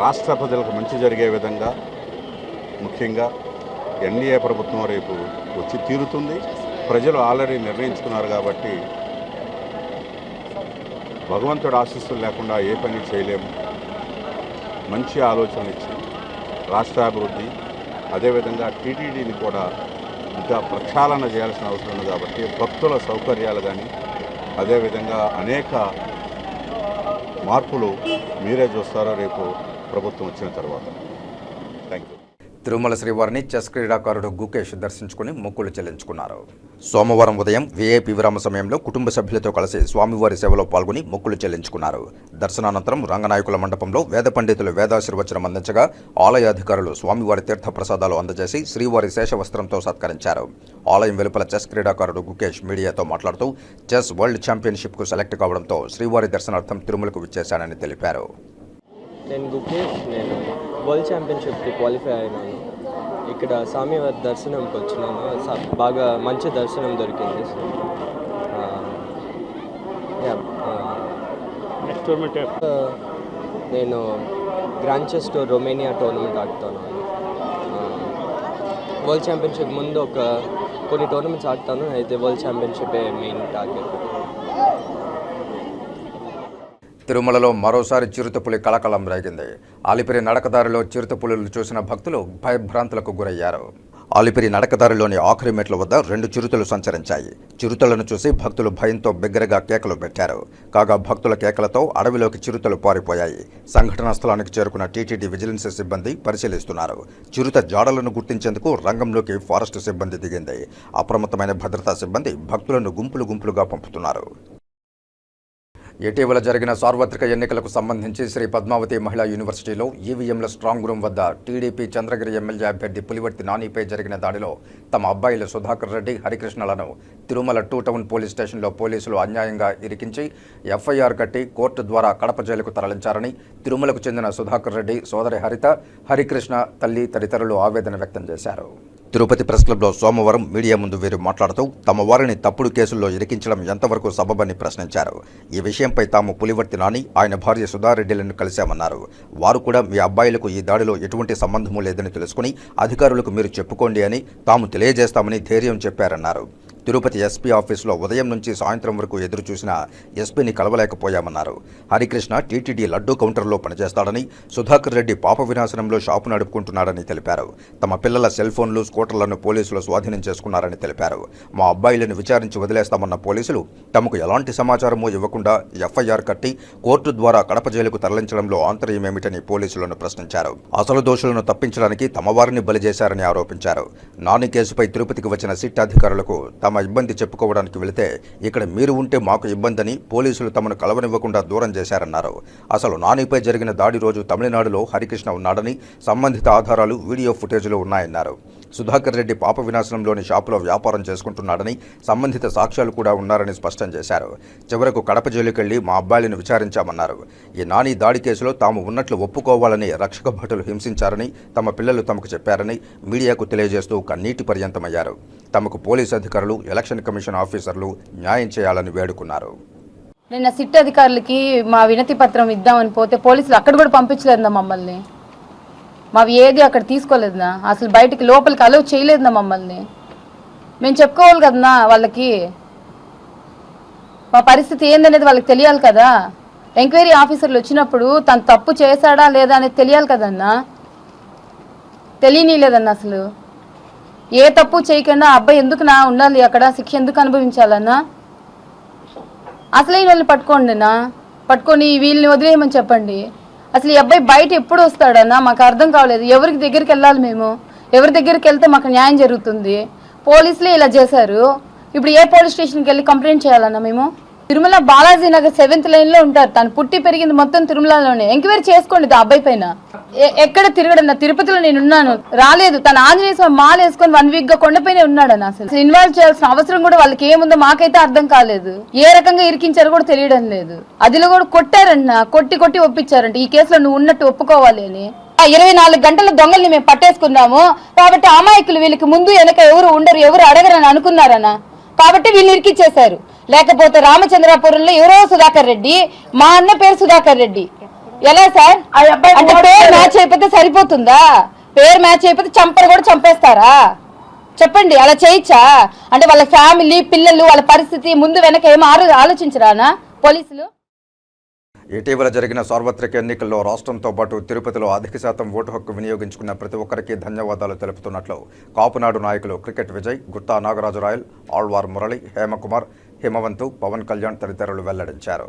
రాష్ట్ర ప్రజలకు మంచి జరిగే విధంగా ముఖ్యంగా ఎన్డీఏ ప్రభుత్వం రేపు వచ్చి తీరుతుంది. ప్రజలు ఆల్రెడీ నిర్ణయించుకున్నారు కాబట్టి భగవంతుడి ఆశీస్సులు లేకుండా ఏ పని చేయలేము. మంచి ఆలోచనలు ఇచ్చి రాష్ట్రాభివృద్ధి, అదేవిధంగా టీటీడీని కూడా ఇంకా ప్రక్షాళన చేయాల్సిన అవసరం ఉంది. కాబట్టి భక్తుల సౌకర్యాలు కానీ అదేవిధంగా అనేక మార్పులు మీరే చూస్తారో రేపు ప్రభుత్వం వచ్చిన తర్వాత. Thank you. తిరుమల శ్రీవారిని చెస్ క్రీడాకారుడు గుకేష్ దర్శించుకుని మొక్కులు చెల్లించుకున్నారు. సోమవారం ఉదయం వీఐపీ విరామ సమయంలో కుటుంబ సభ్యులతో కలిసి స్వామివారి సేవలో పాల్గొని మొక్కులు చెల్లించుకున్నారు. దర్శనానంతరం రంగనాయకుల మండపంలో వేద పండితులు వేదాశీర్వచనం అందించగా ఆలయ అధికారులు స్వామివారి తీర్థ ప్రసాదాలు అందజేసి శ్రీవారి శేషవస్త్రంతో సత్కరించారు. ఆలయం వెలుపల చెస్ క్రీడాకారుడు గుకేష్ మీడియాతో మాట్లాడుతూ చెస్ వరల్డ్ ఛాంపియన్షిప్కు సెలెక్ట్ కావడంతో శ్రీవారి దర్శనార్థం తిరుమలకు విచ్చేశానని తెలిపారు. నేను వరల్డ్ ఛాంపియన్షిప్కి క్వాలిఫై అయినాను. ఇక్కడ స్వామివారి దర్శనంకి వచ్చినాను. బాగా మంచి దర్శనం దొరికింది. నేను గ్రాండ్ చెస్ రొమేనియా టోర్నమెంట్ ఆడుతాను. వరల్డ్ ఛాంపియన్షిప్ ముందు కొన్ని టోర్నమెంట్స్ ఆడతాను. అయితే వరల్డ్ ఛాంపియన్షిప్ మెయిన్ టార్గెట్. తిరుమలలో మరోసారి చిరుతపులి కలకలం రేగింది. అలిపిరి నడకదారిలో చిరుతపులులు చూసిన భక్తులు భయభ్రాంతులకు గురయ్యారు. అలిపిరి నడకదారిలోని ఆఖరి మెట్ల వద్ద 2 చిరుతలు సంచరించాయి. చిరుతలను చూసి భక్తులు భయంతో బిగ్గరగా కేకలు పెట్టారు. కాగా భక్తుల కేకలతో అడవిలోకి చిరుతలు పారిపోయాయి. సంఘటనా స్థలానికి చేరుకున్న టీటీడీ విజిలెన్స్ సిబ్బంది పరిశీలిస్తున్నారు. చిరుత జాడలను గుర్తించేందుకు రంగంలోకి ఫారెస్ట్ సిబ్బంది దిగింది. అప్రమత్తమైన భద్రతా సిబ్బంది భక్తులను గుంపులుగా పంపుతున్నారు. ఇటీవల జరిగిన సార్వత్రిక ఎన్నికలకు సంబంధించి శ్రీ పద్మావతి మహిళా యూనివర్సిటీలో ఈవీఎంల స్ట్రాంగ్ రూమ్ వద్ద టీడీపీ చంద్రగిరి ఎమ్మెల్యే అభ్యర్థి పులివర్తి నానిపై జరిగిన దాడిలో తమ అబ్బాయిలు సుధాకర్ రెడ్డి, హరికృష్ణలను తిరుమల 2 టౌన్ పోలీస్ స్టేషన్లో పోలీసులు అన్యాయంగా ఇరికించి ఎఫ్ఐఆర్ కట్టి కోర్టు ద్వారా కడప జైలుకు తరలించారని తిరుమలకు చెందిన సుధాకర్ రెడ్డి సోదరి హరిత, హరికృష్ణ తల్లి తదితరులు ఆవేదన వ్యక్తం చేశారు. తిరుపతి ప్రెస్ క్లబ్లో సోమవారం మీడియా ముందు వీరు మాట్లాడుతూ తమ వారిని తప్పుడు కేసుల్లో ఇరికించడం ఎంతవరకు సబబని ప్రశ్నించారు. ఈ విషయంపై తాము పులివర్తి నాని, ఆయన భార్య సుధారెడ్డిలను కలిశామన్నారు. వారు కూడా మీ అబ్బాయిలకు ఈ దాడిలో ఎటువంటి సంబంధమూ లేదని తెలుసుకుని అధికారులకు మీరు చెప్పుకోండి అని తాము తెలియజేస్తామని ధైర్యం చెప్పారన్నారు. తిరుపతి ఎస్పీ ఆఫీసులో ఉదయం నుంచి సాయంత్రం వరకు ఎదురు చూసిన ఎస్పీని కలవలేకపోయామన్నారు. హరికృష్ణ టీటీడీ లడ్డూ కౌంటర్లో పనిచేస్తాడని, సుధాకర్ రెడ్డి పాప వినాశనంలో షాపు నడుపుకుంటున్నాడని తెలిపారు. తమ పిల్లల సెల్ ఫోన్లు, స్కూటర్లను పోలీసులు స్వాధీనం చేసుకున్నారని తెలిపారు. మా అబ్బాయిలను విచారించి వదిలేస్తామన్న పోలీసులు తమకు ఎలాంటి సమాచారమూ ఇవ్వకుండా ఎఫ్ఐఆర్ కట్టి కోర్టు ద్వారా కడప జైలుకు తరలించడంలో ఆంతర్యమేమిటని పోలీసులను ప్రశ్నించారు. అసలు దోషులను తప్పించడానికి తమ వారిని బలి చేశారని ఆరోపించారు. నాని కేసుపై తిరుపతికి వచ్చిన సిట్ అధికారులకు తమ ఇబ్బంది చెప్పుకోవడానికి వెళితే ఇక్కడ మీరు ఉంటే మాకు ఇబ్బందని పోలీసులు తమను కలవనివ్వకుండా దూరం చేశారన్నారు. అసలు నానిపై జరిగిన దాడి రోజు తమిళనాడులో హరికృష్ణ ఉన్నాడని, సంబంధిత ఆధారాలు, వీడియో ఫుటేజ్లు ఉన్నాయన్నారు. సుధాకర్ రెడ్డి పాప వినాశనంలోని షాపులో వ్యాపారం చేసుకుంటున్నాడని, సంబంధిత సాక్ష్యాలు కూడా ఉన్నారని స్పష్టం చేశారు. చివరకు కడప జైలుకెళ్లి మా అబ్బాయిలను విచారించామన్నారు. ఈ నాని దాడి కేసులో తాము ఉన్నట్లు ఒప్పుకోవాలని రక్షక భటులు హింసించారని తమ పిల్లలు తమకు చెప్పారని మీడియాకు తెలియజేస్తూ కన్నీటి పర్యంతమయ్యారు. తమకు పోలీసు అధికారులు, ఎలక్షన్ కమిషన్ ఆఫీసర్లు న్యాయం చేయాలని వేడుకున్నారు. నిన్న సిట్ అధికారులకి మా వినతి పత్రం ఇద్దామని పోతే పోలీసులు అక్కడ కూడా పంపించలేదా మమ్మల్ని. మావి ఏది అక్కడ తీసుకోలేదునా, అసలు బయటికి లోపలికి అలౌ చేయలేదునా మమ్మల్ని. మేము చెప్పుకోవాలి కదన్నా వాళ్ళకి, మా పరిస్థితి ఏందనేది వాళ్ళకి తెలియాలి కదా. ఎంక్వైరీ ఆఫీసర్లు వచ్చినప్పుడు తను తప్పు చేశాడా లేదా అనేది తెలియాలి కదన్నా. తెలియనీలేదన్నా. అసలు ఏ తప్పు చేయకుండా అబ్బాయి ఎందుకు ఉండాలి అక్కడ, శిక్ష ఎందుకు అనుభవించాలన్నా. అసలు ఈ వాళ్ళని పట్టుకోండినా, పట్టుకొని వీళ్ళని వదిలేయమని చెప్పండి. అసలు ఈ అబ్బాయి బయట ఎప్పుడు వస్తాడన్నా మాకు అర్థం కావలేదు. ఎవరికి దగ్గరికి వెళ్ళాలి మేము, ఎవరి దగ్గరికి వెళ్తే మాకు న్యాయం జరుగుతుంది. పోలీసులే ఇలా చేశారు. ఇప్పుడు ఏ పోలీస్ స్టేషన్కి వెళ్ళి కంప్లైంట్ చేయాలన్నా మేము? తిరుమల బాలాజీ నగర్ 7th లైన్లో ఉంటారు. తను పుట్టి పెరిగింది మొత్తం తిరుమలలోనే. ఎంక్వైరీ చేసుకోండి ఆ అబ్బాయి పైన. ఎక్కడ తిరగడన్నా, తిరుపతిలో నేను ఉన్నాను, రాలేదు. తను ఆంజనేయ స్వామి మాల వేసుకొని 1 వీక్గా కొండపైనే ఉన్నాడన్న. అసలు ఇన్వాల్వ్ చేయాల్సిన అవసరం కూడా వాళ్ళకి ఏముందో మాకైతే అర్థం కాలేదు. ఏ రకంగా ఇరికించారో కూడా తెలియడం లేదు. అదిలో కూడా కొట్టారన్న, కొట్టి ఒప్పించారంట ఈ కేసులో నువ్వు ఉన్నట్టు ఒప్పుకోవాలి అని. 24 గంటల దొంగల్ని మేము పట్టేసుకున్నాము కాబట్టి అమాయకులు వీళ్ళకి ముందు వెనక ఎవరు ఉండరు, ఎవరు అడగరని అనుకున్నారన్న. కాబట్టి వీళ్ళు ఇరికిచ్చేశారు. లేకపోతే రామచంద్రాపురంలో ఎవరో సుధాకర్ రెడ్డి, మా అన్న పేరు సుధాకర్ రెడ్డి. ఎలా సార్ అంటే పేరు మ్యాచ్ అయిపోతే సరిపోతుందా? పేరు మ్యాచ్ అయిపోతే చంపరు కూడా చంపేస్తారా? చెప్పండి, అలా చేయొచ్చా? అంటే వాళ్ళ ఫ్యామిలీ, పిల్లలు, వాళ్ళ పరిస్థితి ముందు వెనక ఏమో ఆలోచించరానా పోలీసులు? ఇటీవల జరిగిన సార్వత్రిక ఎన్నికల్లో రాష్ట్రంతో పాటు తిరుపతిలో అధిక శాతం ఓటు హక్కు వినియోగించుకున్న ప్రతి ఒక్కరికి ధన్యవాదాలు తెలుపుతున్నట్లు కాపునాడు నాయకులు క్రికెట్ విజయ్, గుత్తా నాగరాజు రాయల్, ఆళ్వార్ మురళి, హేమకుమార్, హిమవంతు, పవన్ కళ్యాణ్ తదితరులు వెల్లడించారు.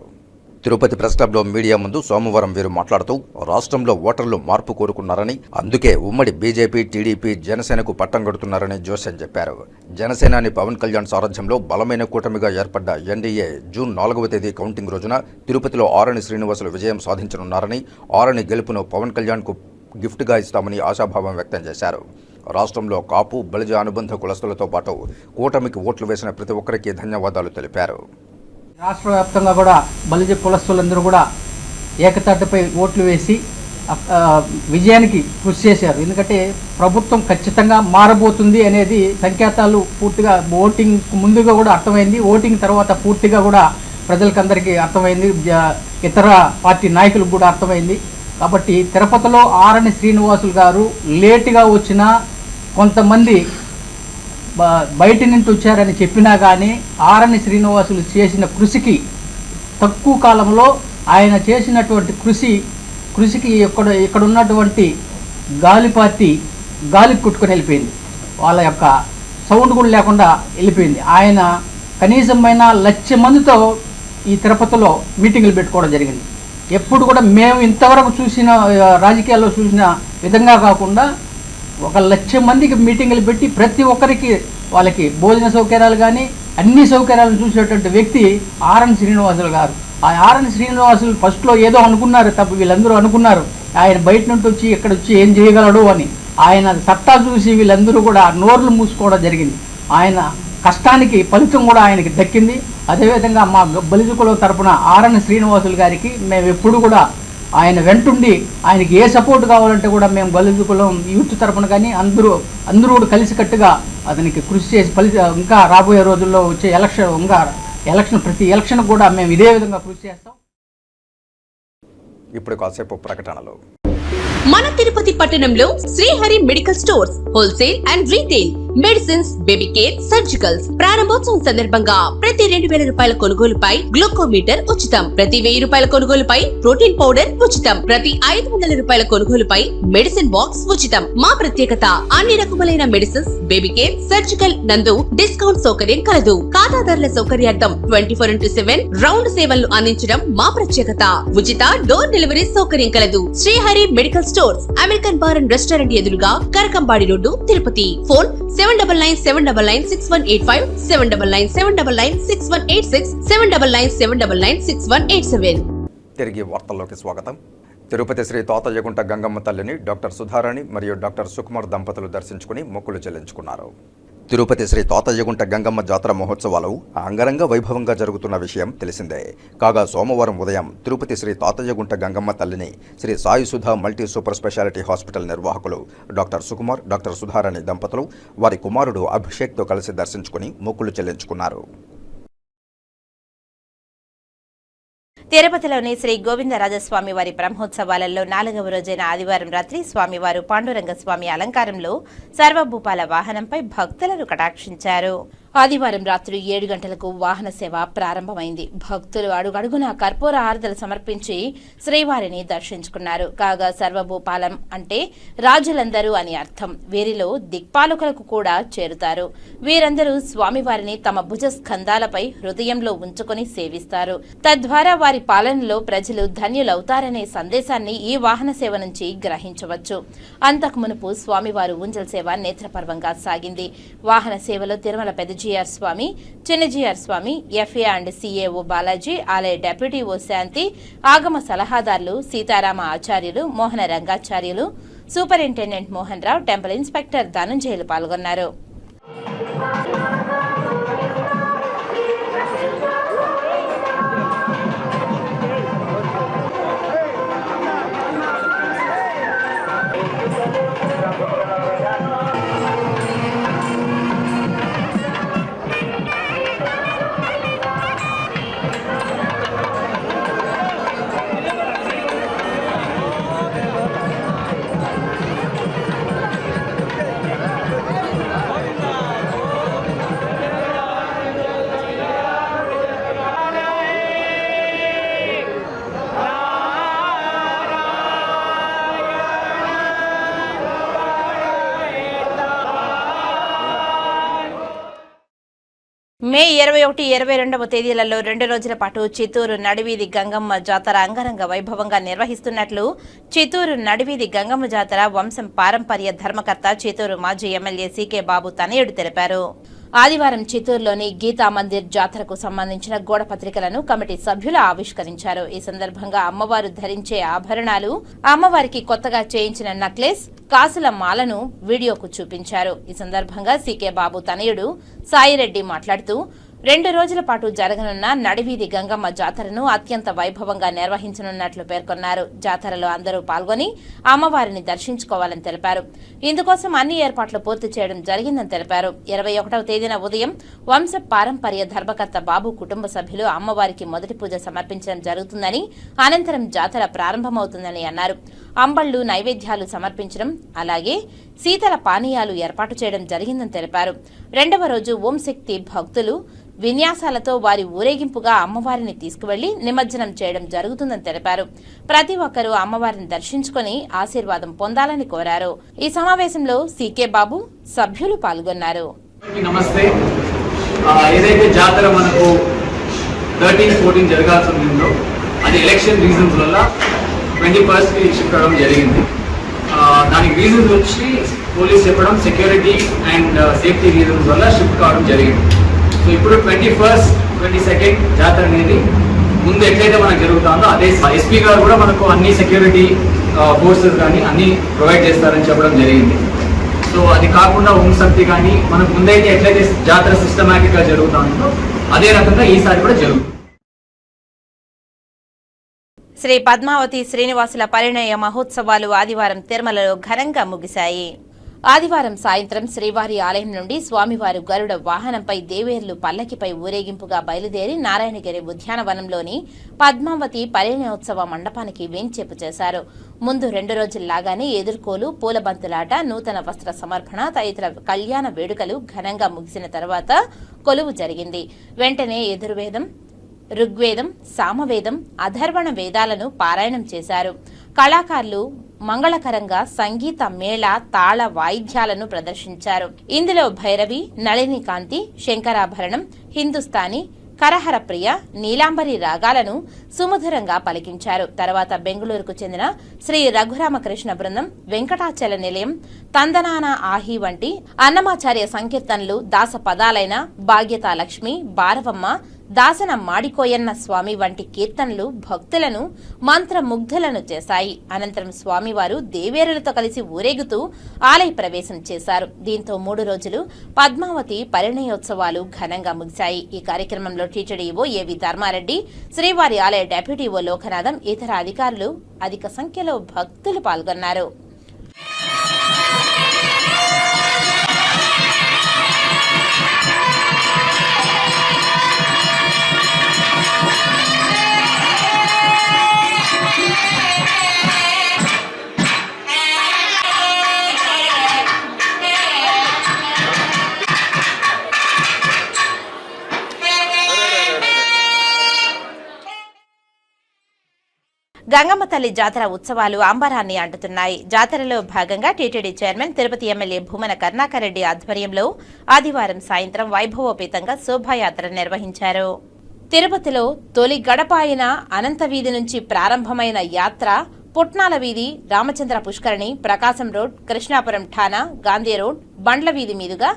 తిరుపతి ప్రెస్ క్లబ్లో మీడియా ముందు సోమవారం వీరు మాట్లాడుతూ రాష్ట్రంలో ఓటర్లు మార్పు కోరుకున్నారని, అందుకే ఉమ్మడి బీజేపీ, టీడీపీ, జనసేనకు పట్టం కడుతున్నారని జోసెన్ చెప్పారు. జనసేనాని పవన్ కళ్యాణ్ సారథ్యంలో బలమైన కూటమిగా ఏర్పడ్డ ఎన్డీఏ జూన్ 4వ తేదీ కౌంటింగ్ రోజున తిరుపతిలో ఆరణి శ్రీనివాసులు విజయం సాధించనున్నారని, ఆరణి గెలుపును పవన్ కళ్యాణ్కు గిఫ్ట్గా ఇస్తామని ఆశాభావం వ్యక్తం చేశారు. రాష్ట్రంలో కాపు, బలిజ అనుబంధ కులస్తులతో పాటు కూటమికి ఓట్లు వేసిన ప్రతి ఒక్కరికి ధన్యవాదాలు తెలిపారు. రాష్ట్ర వ్యాప్తంగా కూడా బలిజ కులస్తులందరూ కూడా ఏకతాటిపై ఓట్లు వేసి విజయానికి కృషి చేశారు. ఎందుకంటే ప్రభుత్వం ఖచ్చితంగా మారబోతుంది అనేది సంకేతాలు పూర్తిగా ఓటింగ్ ముందుగా కూడా అర్థమైంది. ఓటింగ్ తర్వాత పూర్తిగా కూడా ప్రజలకందరికీ అర్థమైంది, ఇతర పార్టీ నాయకులకు కూడా అర్థమైంది. కాబట్టి తిరుపతిలో ఆరణి శ్రీనివాసులు గారు లేటుగా వచ్చిన కొంతమంది బయట నుంచి వచ్చారని చెప్పినా కానీ ఆరణి శ్రీనివాసులు చేసిన కృషికి తక్కువ కాలంలో ఆయన చేసినటువంటి కృషికి ఇక్కడ ఉన్నటువంటి గాలి పార్టీ గాలికి కొట్టుకొని వెళ్ళిపోయింది. వాళ్ళ యొక్క సౌండ్ కూడా లేకుండా వెళ్ళిపోయింది. ఆయన కనీసమైన 1,00,000 మందితో ఈ తిరుపతిలో మీటింగులు పెట్టుకోవడం జరిగింది. ఎప్పుడు కూడా మేము ఇంతవరకు చూసిన రాజకీయాల్లో చూసిన విధంగా కాకుండా 1,00,000 మందికి మీటింగులు పెట్టి ప్రతి ఒక్కరికి వాళ్ళకి భోజన సౌకర్యాలు కానీ అన్ని సౌకర్యాలను చూసేటువంటి వ్యక్తి ఆరణి శ్రీనివాసులు గారు. ఆ ఆరణి శ్రీనివాసులు ఫస్ట్లో ఏదో అనుకున్నారు, వీళ్ళందరూ అనుకున్నారు ఆయన బయట నుండి వచ్చి ఇక్కడ వచ్చి ఏం చేయగలడు అని. ఆయన సత్తా చూసి వీళ్ళందరూ కూడా నోర్లు మూసుకోవడం జరిగింది. ఆయన కష్టానికి ఫలితం కూడా ఆయనకి దక్కింది. అదేవిధంగా మా బలిజ కులం తరపున ఆరణి శ్రీనివాసులు గారికి మేము ఎప్పుడు కూడా ఆయన వెంటుండి ఆయనకి ఏ సపోర్ట్ కావాలంటే కూడా మేము బలిజ కులం యూత్ తరపున కానీ అందరూ కూడా కలిసికట్టుగా అతనికి కృషి చేసి ఇంకా రాబోయే రోజుల్లో వచ్చే ప్రతి ఎలక్షన్ కూడా మేము ఇదే విధంగా కృషి చేస్తాం. ఇప్పుడు కాసేపు ప్రకటనలు. మన తిరుపతి పట్టణంలో Srihari medical stores wholesale and retail medicines, baby care, surgicals ప్రారంభోత్సవం సందర్భంగా ప్రతి 2,000 రూపాయల కొనుగోలుపై గ్లూకోమీటర్ ఉచితం, ప్రతి 1,000 రూపాయల కొనుగోలుపై ప్రోటీన్ పౌడర్ ఉచితం, ప్రతి 500 రూపాయల కొనుగోలుపై మెడిసిన్ బాక్స్ ఉచితం. మా ప్రత్యేకత అన్ని రకములైన మెడిసిన్స్, బేబీ కేర్, సర్జికల్ నందు డిస్కౌంట్ సౌకర్యం కలదు. ఖాతాదారుల సౌకర్యార్థం 24/7 రౌండ్ సేవలను అందించడం మా ప్రత్యేకత. ఉచిత డోర్ డెలివరీ సౌకర్యం కలదు. Srihari medical stores, American bar and restaurant ఎదురుగా కరకంబాడి రోడ్డు, తిరుపతి. ఫోన్ 7997996185, 7997996186, 7997996187. తిరిగి వార్తల్లోకి స్వాగతం. తిరుపతి శ్రీ తాతయ్యగుంట గంగమ్మ తల్లిని డాక్టర్ సుధారాణి మరియు డాక్టర్ సుకుమార్ దంపతులు దర్శించుకుని మొక్కులు చెల్లించుకున్నారు. తిరుపతి శ్రీ తాతయ్యగుంట గంగమ్మ జాతర మహోత్సవాలు అంగరంగ వైభవంగా జరుగుతున్న విషయం తెలిసిందే. కాగా సోమవారం ఉదయం తిరుపతి శ్రీ తాతయ్యగుంట గంగమ్మ తల్లిని Sri Sai Sudha multi super speciality hospital నిర్వాహకులు డాక్టర్ సుకుమార్, డాక్టర్ సుధారాణి దంపతులు వారి కుమారుడు అభిషేక్తో కలిసి దర్శించుకుని మొక్కులు చెల్లించుకున్నారు. తిరుపతిలోని శ్రీ గోవిందరాజస్వామి వారి బ్రహ్మోత్సవాలలో 4వ రోజైన ఆదివారం రాత్రి స్వామివారు పాండురంగ స్వామి అలంకారంలో సర్వభూపాల వాహనంపై భక్తులను కటాక్షించారు. ఆదివారం రాత్రి 7 గంటలకు వాహన సేవ ప్రారంభమైంది. భక్తులు అడుగడుగున కర్పూర హారతలు సమర్పించి శ్రీవారిని దర్శించుకున్నారు. కాగా సర్వభూపాలం అంటే రాజులందరూ అని అర్థం. వీరిలో దిక్పాలకులకు కూడా చేరుతారు. వీరందరూ స్వామివారిని తమ భుజ స్కంధాలపై హృదయంలో ఉంచుకొని సేవిస్తారు. తద్వారా వారి పాలనలో ప్రజలు ధన్యులవుతారనే సందేశాన్ని ఈ వాహన సేవ నుంచి గ్రహించవచ్చు. అంతకు మునుపు స్వామివారు ఊంజల్ సేవ నేత్రపర్వంగా సాగింది. వాహన సేవలో తిరుమల పెద్ద జిఆర్ స్వామి, చిన్న GR Swamy, FA and CAO Balaji, ఆలయ డెప్యూటీ ఓ శాంతి, ఆగమ సలహాదారులు Sitarama Acharyulu, Mohana Rangacharyulu, superintendent Mohan Rao, temple inspector Dhanunjayulu పాల్గొన్నారు. మే 21, 22వ తేదీలలో 2 రోజుల పాటు చిత్తూరు నడివీధి గంగమ్మ జాతర అంగరంగ వైభవంగా నిర్వహిస్తున్నట్లు చిత్తూరు నడివీధి గంగమ్మ జాతర వంశం పారంపర్య ధర్మకర్త చిత్తూరు మాజీ ఎమ్మెల్యే సీకే బాబు తనయుడు తెలిపారు. ఆదివారం చిత్తూరులోని గీతా మందిర్ జాతరకు సంబంధించిన గోడ పత్రికలను కమిటీ సభ్యులు ఆవిష్కరించారు. ఈ సందర్భంగా అమ్మవారు ధరించే ఆభరణాలు, అమ్మవారికి కొత్తగా చేయించిన నెక్లెస్, కాసుల మాలను వీడియోకు చూపించారు. ఈ సందర్భంగా సీకే బాబు తనయుడు సాయిరెడ్డి మాట్లాడుతూ 2 రోజుల పాటు జరగనున్న నడివీధి గంగమ్మ జాతరను అత్యంత వైభవంగా నిర్వహించనున్నట్లు పేర్కొన్నారు. జాతరలో అందరూ పాల్గొని అమ్మవారిని దర్శించుకోవాలని తెలిపారు. ఇందుకోసం అన్ని ఏర్పాట్లు పూర్తి చేయడం జరిగిందని తెలిపారు. 21వ తేదీన ఉదయం వంశ పారంపర్య ధర్మకర్త బాబు కుటుంబ సభ్యులు అమ్మవారికి మొదటి పూజ సమర్పించడం జరుగుతుందని, అనంతరం జాతర ప్రారంభమవుతుందని అన్నారు. అంబళ్లు, నైవేద్యాలు సమర్పించడం, అలాగే శీతల పానీయాలు ఏర్పాటు చేయడం జరిగిందని తెలిపారు. 2వ రోజు ఓం శక్తి భక్తులు విన్యాసాలతో వారి ఊరేగింపుగా అమ్మవారిని తీసుకువెళ్లి నిమజ్జనం చేయడం జరుగుతుందని తెలిపారు. ప్రతి ఒక్కరూ అమ్మవారిని దర్శించుకుని ఆశీర్వాదం పొందాలని కోరారు. ఈ సమావేశంలో సీకే బాబు, సభ్యులు పాల్గొన్నారు. నమస్తే. ఏదైతే జాతర మనకు 13-14 జరగాల్సి ఉందో అది ఎలక్షన్ రీజన్స్ వల్ల 21st షిఫ్ట్ అవడం జరిగింది. దానికి రీజన్స్ వచ్చి పోలీస్ చెప్పడం, సెక్యూరిటీ అండ్ సేఫ్టీ రీజన్స్ వల్ల షిఫ్ట్ కావడం జరిగింది. సో ఇప్పుడు 21st, 22nd జాతర అనేది ముందు ఎట్లయితే మనకు జరుగుతుందో అదే ఎస్పీ గారు కూడా మనకు అన్ని సెక్యూరిటీ ఫోర్సెస్ కానీ అన్ని ప్రొవైడ్ చేస్తారని చెప్పడం జరిగింది. సో అది కాకుండా ఓం శక్తి కానీ మనకు ముందైతే ఎట్లయితే జాతర సిస్టమాటిక్గా జరుగుతుందో అదే రకంగా ఈసారి కూడా జరుగుతుంది. శ్రీ పద్మావతి శ్రీనివాసుల పరిణయ మహోత్సవాలు ఆదివారం తిరుమలలో ఘనంగా ముగిశాయి. ఆదివారం సాయంత్రం శ్రీవారి ఆలయం నుండి స్వామివారు గరుడ వాహనంపై దేవేర్లు పల్లకిపై ఊరేగింపుగా బయలుదేరి నారాయణగిరి ఉద్యానవనంలోని పద్మావతి పరిణయోత్సవ మండపానికి వేంచేపు చేశారు. ముందు 2 రోజుల్లాగానే ఎదుర్కోలు, పూలబంతులాట, నూతన వస్త్ర సమర్పణ తదితర కళ్యాణ వేడుకలు ఘనంగా ముగిసిన తర్వాత కొలువు జరిగింది. వెంటనే ఎదుర్వేదం, ఋగ్వేదం, సామవేదం, అధర్వణ వేదాలను పారాయణం చేశారు. కళాకారులు మంగళకరంగా సంగీత మేళ, తాళ వాయిద్యాలను ప్రదర్శించారు. ఇందులో భైరవి, నళిని కాంతి, శంకరాభరణం, హిందుస్థానీ, కరహర ప్రియ, నీలాంబరి రాగాలను సుమధురంగా పలికించారు. తర్వాత బెంగళూరుకు చెందిన శ్రీ రఘురామకృష్ణ బృందం, వెంకటాచల నిలయం, తందనాన ఆహి వంటి అన్నమాచార్య సంకీర్తనలు, దాస పదాలైన భాగ్యతా లక్ష్మి, భారవమ్మ, దాసన మాడికోయన్న స్వామి వంటి కీర్తనలు భక్తులను మంత్రముగ్ధులను చేశాయి. అనంతరం స్వామివారు దేవేరులతో కలిసి ఊరేగుతూ ఆలయ ప్రవేశం చేశారు. దీంతో 3 రోజులు పద్మావతి పరిణయోత్సవాలు ఘనంగా ముగిశాయి. ఈ కార్యక్రమంలో టీటీడీఓ ఏవి ధర్మారెడ్డి, శ్రీవారి ఆలయ డెప్యూటీఓ లోకనాథం, ఇతర అధికారులు, అధిక సంఖ్యలో భక్తులు పాల్గొన్నారు. గంగమ్మ తల్లి జాతర ఉత్సవాలు అంబరాన్ని అంటుతున్నాయి. జాతరలో భాగంగా TTD chairman, Tirupati MLA Bhumana Karunakar Reddy ఆధ్వర్యంలో ఆదివారం సాయంత్రం వైభవోపేతంగా శోభాయాత్ర నిర్వహించారు. తిరుపతిలో తొలి గడప అయిన అనంత వీధి నుంచి ప్రారంభమైన యాత్ర పుట్నాల వీధి, రామచంద్ర పుష్కరిణి, ప్రకాశం రోడ్, కృష్ణాపురం ఠాణా, గాంధీ రోడ్, బండ్ల వీధి మీదుగా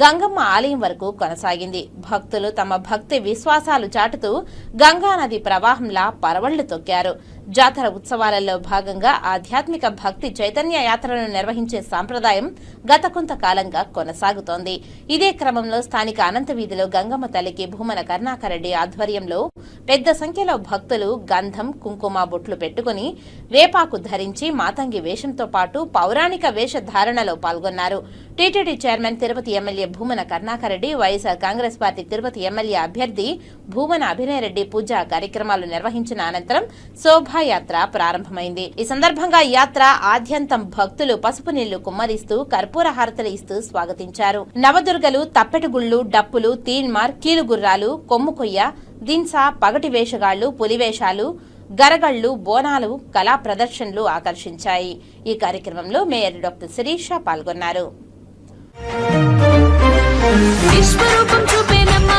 గంగమ్మ ఆలయం వరకు కొనసాగింది. భక్తులు తమ భక్తి విశ్వాసాలు చాటుతూ గంగానది ప్రవాహంలా పరవళ్లు తొక్కారు. జాతర ఉత్సవాలలో భాగంగా ఆధ్యాత్మిక భక్తి చైతన్య యాత్రను నిర్వహించే సాంప్రదాయం గత కొంతకాలంగా కొనసాగుతోంది. ఇదే క్రమంలో స్థానిక అనంత వీధిలో గంగమ్మ తల్లికి భూమన కరుణాకర్ రెడ్డి ఆధ్వర్యంలో పెద్ద సంఖ్యలో భక్తులు గంధం, కుంకుమ బొట్లు పెట్టుకుని వేపాకు ధరించి మాతంగి వేషంతో పాటు పౌరాణిక వేషధారణలో పాల్గొన్నారు. TTD chairman, Tirupati MLA Bhumana Karunakar Reddy, YSR Congress party Tirupati MLA అభ్యర్థి భూమన అభినయ్ రెడ్డి పూజా కార్యక్రమాలు నిర్వహించిన అనంతరం శోభాయాత్ర ప్రారంభమైంది. ఈ సందర్భంగా యాత్ర ఆద్యంతం భక్తులు పసుపు నీళ్లు కుమ్మరిస్తూ కర్పూర హారతలు ఇస్తూ స్వాగతించారు. నవదుర్గలు, తప్పెటగుళ్లు, డప్పులు, తీన్మార్, కీలుగుర్రాలు, కొమ్ముకొయ్య, దిన్సా, పగటి వేషగాళ్లు, పులివేషాలు, గరగళ్లు, బోనాలు, కళా ప్రదర్శనలు ఆకర్షించాయి. ఈ కార్యక్రమంలో మేయర్ డాక్టర్ శిరీష పాల్గొన్నారు. విశ్వరూపం చూపే నమ్మ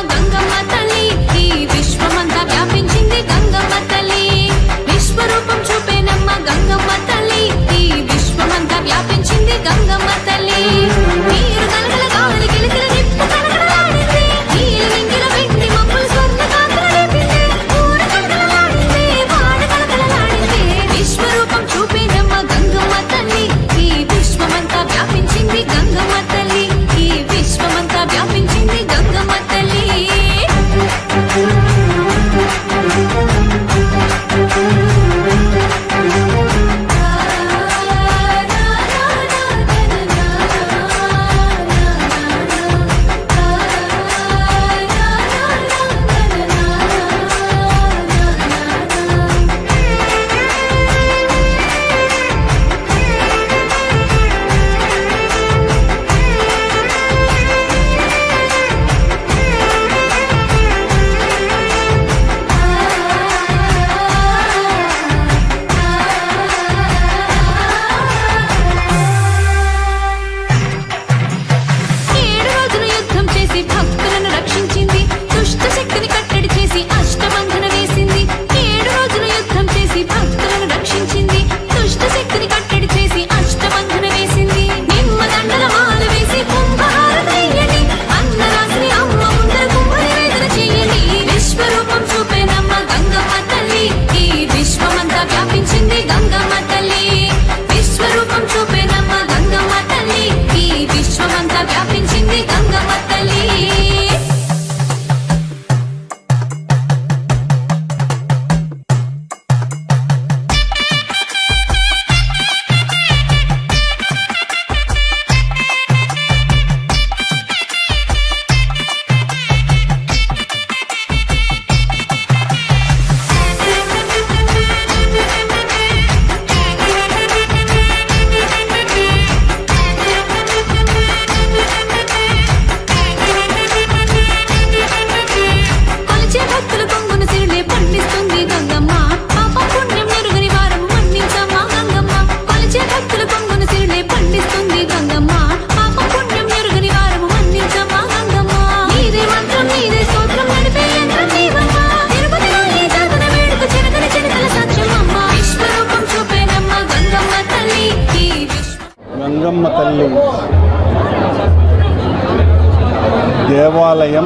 దేవాలయం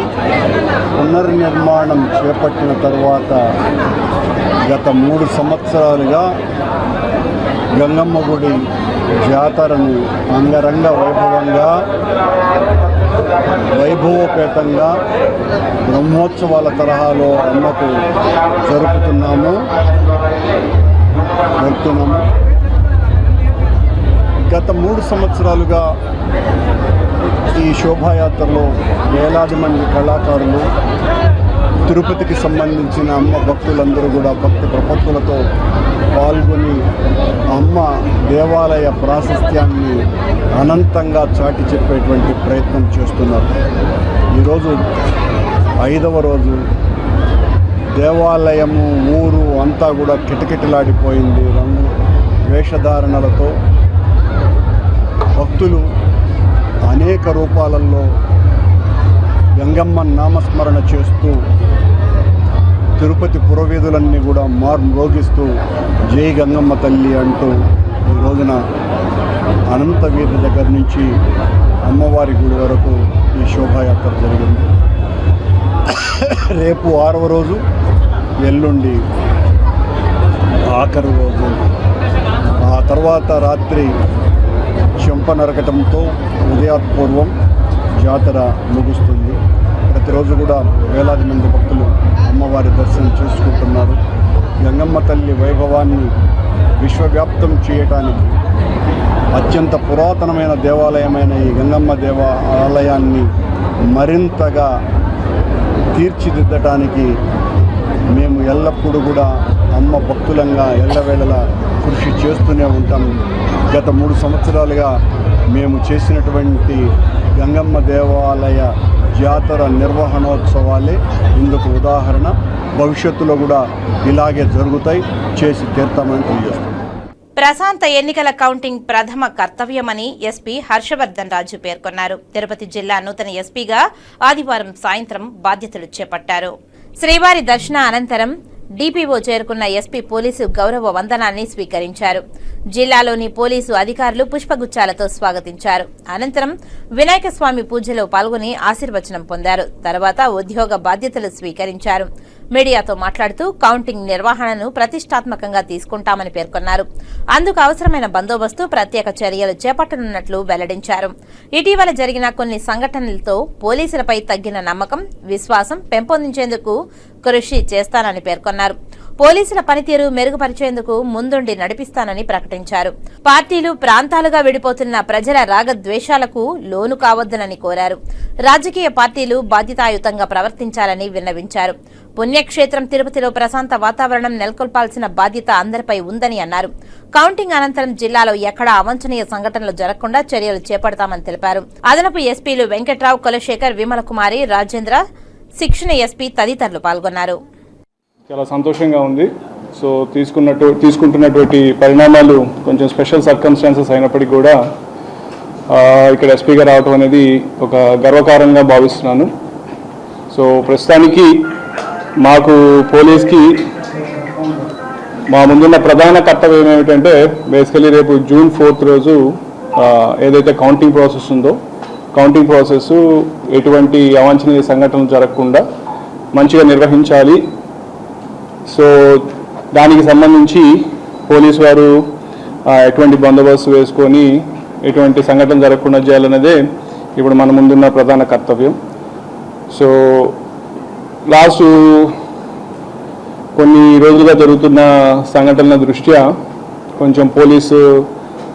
పునర్నిర్మాణం చేపట్టిన తర్వాత గత 3 సంవత్సరాలుగా గంగమ్మ గుడి జాతరను అంగరంగ వైభవోపేతంగా బ్రహ్మోత్సవాల తరహాలో అమ్మకు జరుపుతున్నాము. గత 3 సంవత్సరాలుగా ఈ శోభాయాత్రలో వేలాది మంది కళాకారులు, తిరుపతికి సంబంధించిన అమ్మ భక్తులందరూ కూడా భక్తి ప్రపత్తులతో పాల్గొని అమ్మ దేవాలయ ప్రాశస్త్యాన్ని అనంతంగా చాటి చెప్పేటువంటి ప్రయత్నం చేస్తున్నారు. ఈరోజు 5వ రోజు. దేవాలయము ఊరు అంతా కూడా కిటకిటలాడిపోయింది. రంగు వేషధారణలతో భక్తులు అనేక రూపాలలో గంగమ్మ నామస్మరణ చేస్తూ తిరుపతి పురవీధులన్నీ కూడా మ్రోగిస్తూ జై గంగమ్మ తల్లి అంటూ ఈ రోజున అనంత వీధి దగ్గర నుంచి అమ్మవారి గుడి వరకు ఈ శోభాయాత్ర జరిగింది. రేపు 6వ రోజు, ఎల్లుండి ఆఖరి రోజు. ఆ తర్వాత రాత్రి చెంప నరకటంతో ఉదయాత్పూర్వం జాతర ముగుస్తుంది. ప్రతిరోజు కూడా వేలాది మంది భక్తులు అమ్మవారి దర్శనం చేసుకుంటున్నారు. గంగమ్మ తల్లి వైభవాన్ని విశ్వవ్యాప్తం చేయటానికి అత్యంత పురాతనమైన దేవాలయమైన ఈ గంగమ్మ ఆలయాన్ని మరింతగా తీర్చిదిద్దటానికి మేము ఎల్లప్పుడూ కూడా అమ్మ భక్తులంగా ఎల్లవేళలా కృషి చేస్తూనే ఉంటాం. గత 3 సంవత్సరాలుగా మేము చేసినటువంటి గంగమ్మ దేవాలయ జాతర నిర్వహణోత్సవాలే ఇందుకు ఉదాహరణ. భవిష్యత్తులో కూడా ఇలాగే జరుగుతాయి, చేసి తీర్తామని తెలియజేస్తాం. ప్రశాంత ఎన్నికల కౌంటింగ్ ప్రథమ కర్తవ్యమని ఎస్పీ హర్షవర్ధన్ రాజు పేర్కొన్నారు. తిరుపతి జిల్లా నూతన ఎస్పీగా ఆదివారం సాయంత్రం బాధ్యతలు చేపట్టారు. శ్రీవారి దర్శన అనంతరం డిపిఓ చేరుకున్న ఎస్పీ పోలీసు గౌరవ వందనాన్ని స్వీకరించారు. జిల్లాలోని పోలీసు అధికారులు పుష్పగుచ్చాలతో స్వాగతించారు. అనంతరం వినాయక స్వామి పూజలో పాల్గొని ఆశీర్వచనం పొందారు. తర్వాత ఉద్యోగ బాధ్యతలు స్వీకరించారు. మీడియాతో మాట్లాడుతూ కౌంటింగ్ నిర్వహణను ప్రతిష్టాత్మకంగా తీసుకుంటామని పేర్కొన్నారు. అందుకు అవసరమైన బందోబస్తు, ప్రత్యేక చర్యలు చేపట్టనున్నట్లు వెల్లడించారు. ఇటీవల జరిగిన కొన్ని సంఘటనలతో పోలీసులపై తగ్గిన నమ్మకం, విశ్వాసం పెంపొందించేందుకు కృషి చేస్తానని పేర్కొన్నారు. పోలీసుల పనితీరు మెరుగుపరిచేందుకు ముందుండి నడిపిస్తానని ప్రకటించారు. పార్టీలు, ప్రాంతాలుగా విడిపోతున్న ప్రజల రాగద్వేషాలకు లోను కావద్దని కోరారు. రాజకీయ పార్టీలు బాధ్యతాయుతంగా ప్రవర్తించాలని విన్నవించారు. పుణ్యక్షేత్రం తిరుపతిలో ప్రశాంత వాతావరణం నెలకొల్పాల్సిన బాధ్యత అందరిపై ఉందని అన్నారు. కౌంటింగ్ అనంతరం జిల్లాలో ఎక్కడా అవాంఛనీయ సంఘటనలు జరగకుండా చర్యలు చేపడతామని తెలిపారు. అదనపు ఎస్పీలు వెంకట్రావు, కులశేఖర్, విమలకుమారి, రాజేంద్ర, శిక్షణ ఎస్పీ తదితరులు పాల్గొన్నారు. చాలా సంతోషంగా ఉంది. సో తీసుకుంటున్నటువంటి పరిణామాలు కొంచెం స్పెషల్ సర్కమ్స్టాన్సెస్ అయినప్పటికీ కూడా ఇక్కడ ఎస్పీగా రావటం అనేది ఒక గర్వకారంగా భావిస్తున్నాను. సో ప్రస్తుతానికి మాకు పోలీస్కి మా ముందున్న ప్రధాన కర్తవ్యం ఏమిటంటే బేసికలీ రేపు June 4th రోజు ఏదైతే కౌంటింగ్ ప్రాసెస్ ఉందో కౌంటింగ్ ప్రాసెస్ ఎటువంటి అవాంఛనీయ సంఘటనలు జరగకుండా మంచిగా నిర్వహించాలి. సో దానికి సంబంధించి పోలీసు వారు ఎటువంటి బందోబస్తు వేసుకొని ఎటువంటి సంఘటన జరగకుండా చేయాలన్నదే ఇప్పుడు మన ముందున్న ప్రధాన కర్తవ్యం. సో లాస్ట్ కొన్ని రోజులుగా జరుగుతున్న సంఘటనల దృష్ట్యా కొంచెం పోలీసు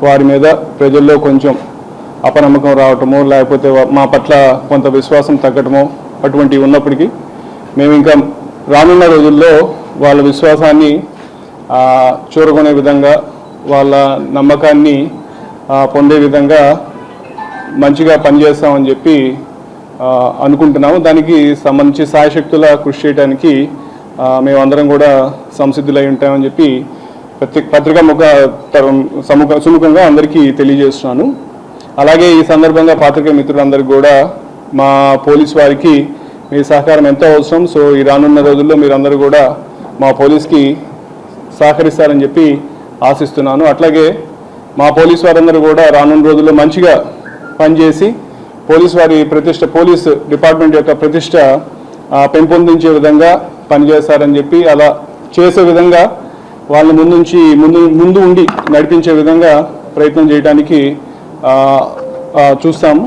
వారి మీద ప్రజల్లో కొంచెం అపనమ్మకం రావటమో లేకపోతే మా పట్ల కొంత విశ్వాసం తగ్గటమో అటువంటివి ఉన్నప్పటికీ మేము ఇంకా రానున్న రోజుల్లో వాళ్ళ విశ్వాసాన్ని చూరగొనే విధంగా, వాళ్ళ నమ్మకాన్ని పొందే విధంగా మంచిగా పనిచేస్తామని చెప్పి అనుకుంటున్నాము. దానికి సంబంధించి సాయశక్తుల కృషి చేయడానికి మేమందరం కూడా సంసిద్ధులై ఉంటామని చెప్పి పత్రికా సుముఖంగా అందరికీ తెలియజేస్తున్నాను. అలాగే ఈ సందర్భంగా పాత్రికేయ మిత్రులందరికీ కూడా మా పోలీస్ వారికి మీ సహకారం ఎంతో అవసరం. సో ఈ రానున్న రోజుల్లో మీరందరూ కూడా మా పోలీస్కి సహకరిస్తారని చెప్పి ఆశిస్తున్నాను. అట్లాగే మా పోలీస్ వారందరూ కూడా రానున్న రోజుల్లో మంచిగా పనిచేసి వారి ప్రతిష్ట, పోలీస్ డిపార్ట్మెంట్ యొక్క ప్రతిష్ట పెంపొందించే విధంగా పనిచేస్తారని చెప్పి, అలా చేసే విధంగా వాళ్ళని ముందు ఉండి నడిపించే విధంగా ప్రయత్నం చేయడానికి చూస్తాము.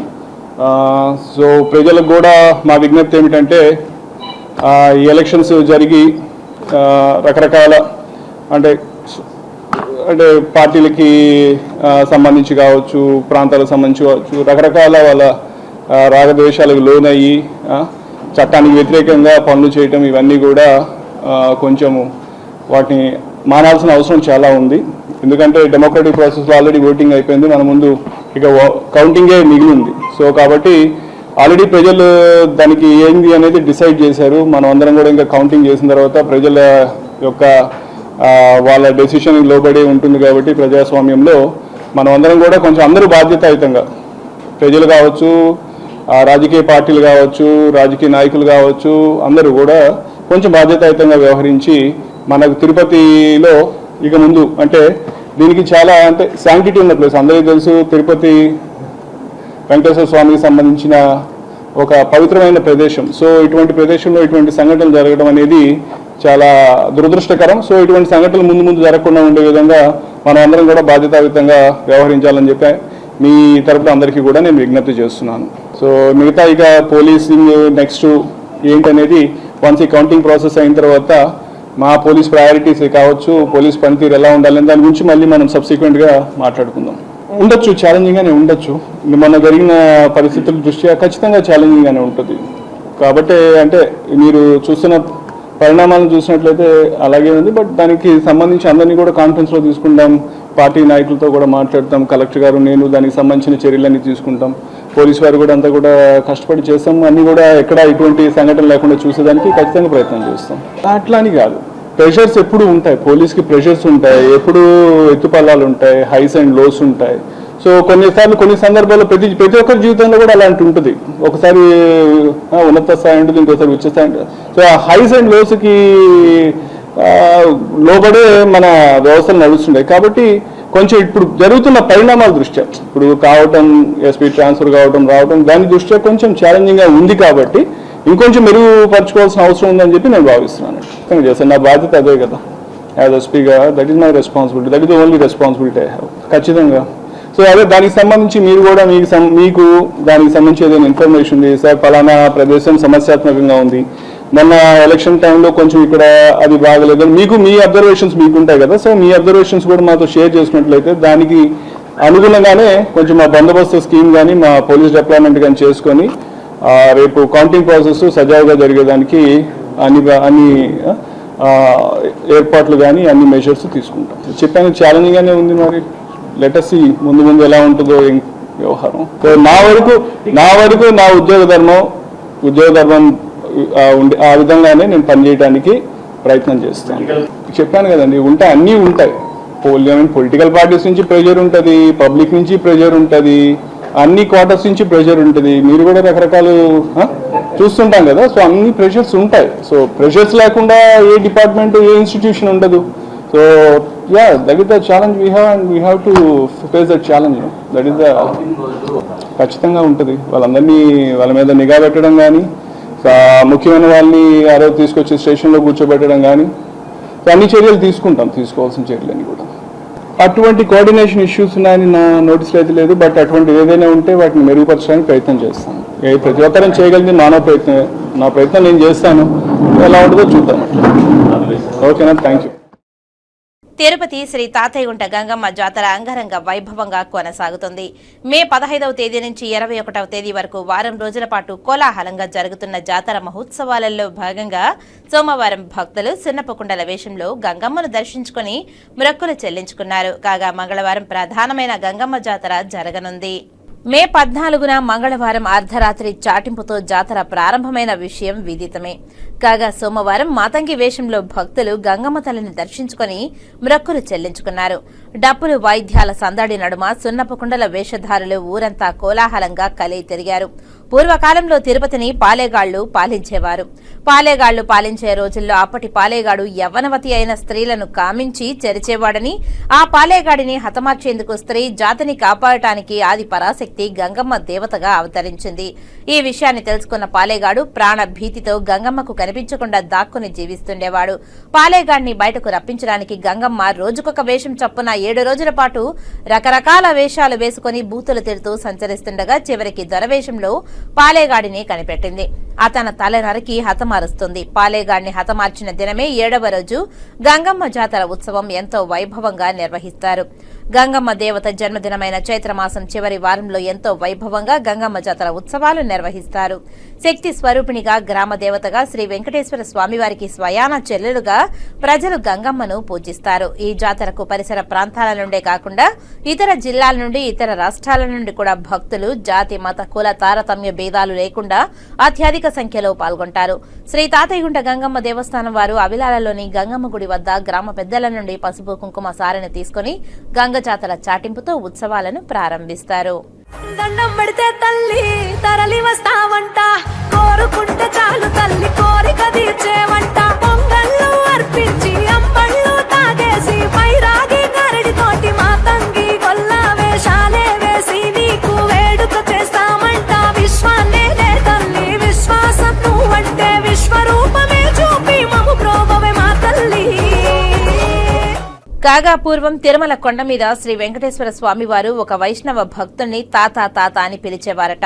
సో ప్రజలకు కూడా మా విజ్ఞప్తి ఏమిటంటే, ఈ ఎలక్షన్స్ జరిగి రకరకాల అంటే పార్టీలకి సంబంధించి కావచ్చు, ప్రాంతాలకు సంబంధించి కావచ్చు, రకరకాల వాళ్ళ రాగద్వేషాలకు లోనయ్యి చట్టానికి వ్యతిరేకంగా పనులు చేయటం, ఇవన్నీ కూడా కొంచెము వాటిని మానాల్సిన అవసరం చాలా ఉంది. ఎందుకంటే డెమోక్రటిక్ ప్రాసెస్లో ఆల్రెడీ ఓటింగ్ అయిపోయింది, మన ముందు ఇక కౌంటింగే మిగిలింది. సో కాబట్టి ఆల్రెడీ ప్రజలు దానికి ఏంది అనేది డిసైడ్ చేశారు. మనం అందరం కూడా ఇంకా కౌంటింగ్ చేసిన తర్వాత ప్రజల యొక్క వాళ్ళ డెసిషన్ లోబడి ఉంటుంది. కాబట్టి ప్రజాస్వామ్యంలో మనం అందరం కూడా కొంచెం అందరూ బాధ్యతాయుతంగా, ప్రజలు కావచ్చు, రాజకీయ పార్టీలు కావచ్చు, రాజకీయ నాయకులు కావచ్చు, అందరూ కూడా కొంచెం బాధ్యతాయుతంగా వ్యవహరించి మనకు తిరుపతిలో ఇక ముందు అంటే దీనికి చాలా అంటే శాంక్టిటీ ఉన్న ప్లేస్. అందరికీ తెలుసు, తిరుపతి వెంకటేశ్వర స్వామికి సంబంధించిన ఒక పవిత్రమైన ప్రదేశం. సో ఇటువంటి ప్రదేశంలో ఇటువంటి సంఘటనలు జరగడం అనేది చాలా దురదృష్టకరం. సో ఇటువంటి సంఘటనలు ముందు జరగకుండా ఉండే విధంగా మనం అందరం కూడా బాధ్యతాయుతంగా వ్యవహరించాలని చెప్పి మీ తరపున అందరికీ కూడా నేను విజ్ఞప్తి చేస్తున్నాను. సో మిగతా ఇక పోలీసింగ్ నెక్స్ట్ ఏంటనేది వన్స్ ఈ కౌంటింగ్ ప్రాసెస్ అయిన తర్వాత మా పోలీస్ ప్రయారిటీస్ కావచ్చు, పోలీస్ పనితీరు ఎలా ఉండాలని దాని గురించి మళ్ళీ మనం సబ్సిక్వెంట్గా మాట్లాడుకుందాం. ఉండొచ్చు, ఛాలెంజింగ్గానే ఉండొచ్చు. మొన్న జరిగిన పరిస్థితుల దృష్ట్యా ఖచ్చితంగా ఛాలెంజింగ్గానే ఉంటుంది. కాబట్టి అంటే మీరు చూస్తున్న పరిణామాలను చూసినట్లయితే అలాగే ఉంది. బట్ దానికి సంబంధించి అందరినీ కూడా కాన్ఫరెన్స్లో తీసుకుంటాం, పార్టీ నాయకులతో కూడా మాట్లాడతాం, కలెక్టర్ గారు నేను దానికి సంబంధించిన చర్యలన్నీ తీసుకుంటాం, పోలీసు వారు కూడా అంతా కూడా కష్టపడి చేస్తాం. అన్నీ కూడా ఎక్కడ ఇటువంటి సంఘటన లేకుండా చూసేదానికి ఖచ్చితంగా ప్రయత్నం చేస్తాం. అట్లా అని కాదు, ప్రెషర్స్ ఎప్పుడు ఉంటాయి, పోలీస్కి ప్రెషర్స్ ఉంటాయి, ఎప్పుడు ఎత్తుపల్లాలు ఉంటాయి, హైస్ అండ్ లోస్ ఉంటాయి. సో కొన్ని సందర్భాల్లో ప్రతి ఒక్కరి జీవితంలో కూడా అలాంటి ఉంటుంది. ఒకసారి ఉన్నత స్థాయి ఉంటుంది, ఇంకోసారి ఉచ్చ స్థాయి ఉంటుంది. సో ఆ హైస్ అండ్ లోస్కి లోబడే మన వ్యవస్థలు నడుస్తుంటాయి. కాబట్టి కొంచెం ఇప్పుడు జరుగుతున్న పరిణామాల దృష్ట్యా, ఇప్పుడు కావటం ఎస్పీ ట్రాన్స్ఫర్ రావటం దాని దృష్ట్యా కొంచెం ఛాలెంజింగ్గా ఉంది. కాబట్టి ఇంకొంచెం మెరుగుపరచుకోవాల్సిన అవసరం ఉందని చెప్పి నేను భావిస్తున్నాను. చేస్తాను, నా బాధ్యత అదే కదా. యాజ్ ఎస్పీగా that is my responsibility, that is the only responsibility I have. ఖచ్చితంగా. సో అదే దానికి సంబంధించి మీరు కూడా మీకు దానికి సంబంధించి ఏదైనా ఇన్ఫర్మేషన్ ఉంది, సార్ ఫలానా ప్రదేశం సమస్యాత్మకంగా ఉంది, మొన్న ఎలక్షన్ టైంలో కొంచెం ఇక్కడ అది బాగలేదు, మీ అబ్జర్వేషన్స్ మీకు ఉంటాయి కదా. సో మీ అబ్జర్వేషన్స్ కూడా మాతో షేర్ చేసుకున్నట్లయితే దానికి అనుగుణంగానే కొంచెం మా బందోబస్తు స్కీమ్ కానీ మా పోలీస్ డిప్లాయ్మెంట్ కానీ చేసుకొని రేపు కౌంటింగ్ ప్రాసెస్ సజావుగా జరిగేదానికి అన్ని ఏర్పాట్లు కానీ అన్ని మెజర్స్ తీసుకుంటాం. చెప్పాను ఛాలెంజింగ్గానే ఉంది. మరి లెటర్స్ ముందు ఎలా ఉంటుందో వ్యవహారం. సో నా వరకు నా ఉద్యోగ ధర్మం ఆ విధంగానే నేను పనిచేయడానికి ప్రయత్నం చేస్తాను. చెప్పాను కదండి, అన్నీ ఉంటాయి. పొలిటికల్ పార్టీస్ నుంచి ప్రెషర్ ఉంటుంది, పబ్లిక్ నుంచి ప్రెషర్ ఉంటుంది, అన్ని క్వార్టర్స్ నుంచి ప్రెషర్ ఉంటుంది. మీరు కూడా రకరకాలు చూస్తుంటాం కదా. సో అన్ని ప్రెషర్స్ ఉంటాయి. సో ప్రెషర్స్ లేకుండా ఏ డిపార్ట్మెంట్, ఏ ఇన్స్టిట్యూషన్ ఉండదు. So that is the challenge we have and we have to face that challenge. That is the ఖచ్చితంగా ఉంటుంది. వాళ్ళ మీద నిఘా పెట్టడం కానీ, ముఖ్యమైన వాళ్ళని ఆ రోజు తీసుకొచ్చి స్టేషన్లో కూర్చోబెట్టడం కానీ, అన్ని చర్యలు తీసుకోవాల్సిన చర్యలని కూడా. అటువంటి కోఆర్డినేషన్ ఇష్యూస్ ఉన్నాయని నా నోటీసులో అయితే లేదు. బట్ అటువంటి ఏదైనా ఉంటే వాటిని మెరుగుపరచడానికి ప్రయత్నం చేస్తాను. ప్రతి ఒక్కరం చేయగలిగింది మానవ ప్రయత్నమే. నా ప్రయత్నం నేను చేస్తాను, ఎలా ఉంటుందో చూద్దాం. ఓకేనా, థ్యాంక్ యూ. తిరుపతి శ్రీ తాతయ్యగుంట గంగమ్మ జాతర అంగరంగ వైభవంగా కొనసాగుతుంది. మే 15వ తేదీ నుంచి 21వ తేదీ వరకు వారం రోజుల పాటు కోలాహలంగా జరుగుతున్న జాతర మహోత్సవాలలో భాగంగా సోమవారం భక్తులు సున్నపకుండల వేషంలో గంగమ్మను దర్శించుకుని మొక్కులు చెల్లించుకున్నారు. కాగా మంగళవారం ప్రధానమైన గంగమ్మ జాతర జరగనుంది. మే 14న మంగళవారం అర్ధరాత్రి చాటింపుతో జాతర ప్రారంభమైన విషయం విదితమే. కాగా సోమవారం మాతంగి వేషంలో భక్తులు గంగమ్మ తల్లిని దర్శించుకుని మొక్కులు చెల్లించుకున్నారు. డప్పులు వాయిద్యాల సందడి నడుమ సున్నపకుండల వేషధారులు ఊరంతా కోలాహలంగా కలిగి తిరిగారు. పూర్వకాలంలో తిరుపతిని పాలేగాళ్లు పాలించేవారు. పాలేగాళ్లు పాలించే రోజుల్లో అప్పటి పాలేగాడు యవ్వనవతి అయిన స్త్రీలను కామించి చెరిచేవాడని, ఆ పాలేగాడిని హతమార్చేందుకు స్త్రీ జాతిని కాపాడటానికి ఆది పరాశక్తి గంగమ్మ దేవతగా అవతరించింది. ఈ విషయాన్ని తెలుసుకున్న పాలేగాడు ప్రాణ భీతితో గంగమ్మకు కనిపించకుండా దాక్కుని జీవిస్తుండేవాడు. పాలేగాడిని బయటకు రప్పించడానికి గంగమ్మ రోజుకొక వేషం చొప్పున 7 రోజుల పాటు రకరకాల వేషాలు వేసుకుని బూతులు తిడుతూ సంచరిస్తుండగా చివరికి దొరవేషంలో పాలేగాడిని కనిపెట్టింది. అతని తల నరికి హతమారుస్తుంది. పాలేగాడిని హతమార్చిన దినమే 7వ రోజు గంగమ్మ జాతర ఉత్సవం ఎంతో వైభవంగా నిర్వహిస్తారు. గంగమ్మ దేవత జన్మదినమైన చైత్రమాసం చివరి వారంలో ఎంతో వైభవంగా గంగమ్మ జాతర ఉత్సవాలు నిర్వహిస్తారు. శక్తి స్వరూపిణిగా, గ్రామ దేవతగా శ్రీ వెంకటేశ్వర స్వామివారికి స్వయాన చెల్లెలుగా ప్రజలు గంగమ్మను పూజిస్తారు. ఈ జాతరకు పరిసర ప్రాంతాల నుండే కాకుండా ఇతర జిల్లాల నుండి, ఇతర రాష్ట్రాల నుండి కూడా భక్తులు జాతి, మత, కుల తారతమ్య భేదాలు లేకుండా అత్యధిక సంఖ్యలో పాల్గొంటారు. శ్రీ తాతయ్యగుంట గంగమ్మ దేవస్థానం వారు అవిలాలలోని గంగమ్మ గుడి వద్ద గ్రామ పెద్దల నుండి పసుపు కుంకుమ సారెను తీసుకుని గంగ జాతర చాటింపుతో ఉత్సవాలను ప్రారంభిస్తారు. దండం పెడితే తల్లి తరలి వస్తావంట, కోరుకుంటే చాలు తల్లి కోరిక తీర్చేవంట. పొంగళ్ళు అర్పించి అంబళ్ళు తాగేసి పైరాగి గరడి తోటి మా తంగి గొల్ల వేషాలే వేసి నీకు వేడుక చేస్తామంట. విశ్వాన్నే తల్లి విశ్వాసం నువ్వంటే విశ్వరూపమే చూపి మము ప్రోభవే మా తల్లి. కాగా పూర్వం తిరుమల కొండ మీద శ్రీ వెంకటేశ్వర స్వామివారు ఒక వైష్ణవ భక్తుడిని తాత తాత అని పిలిచేవారట.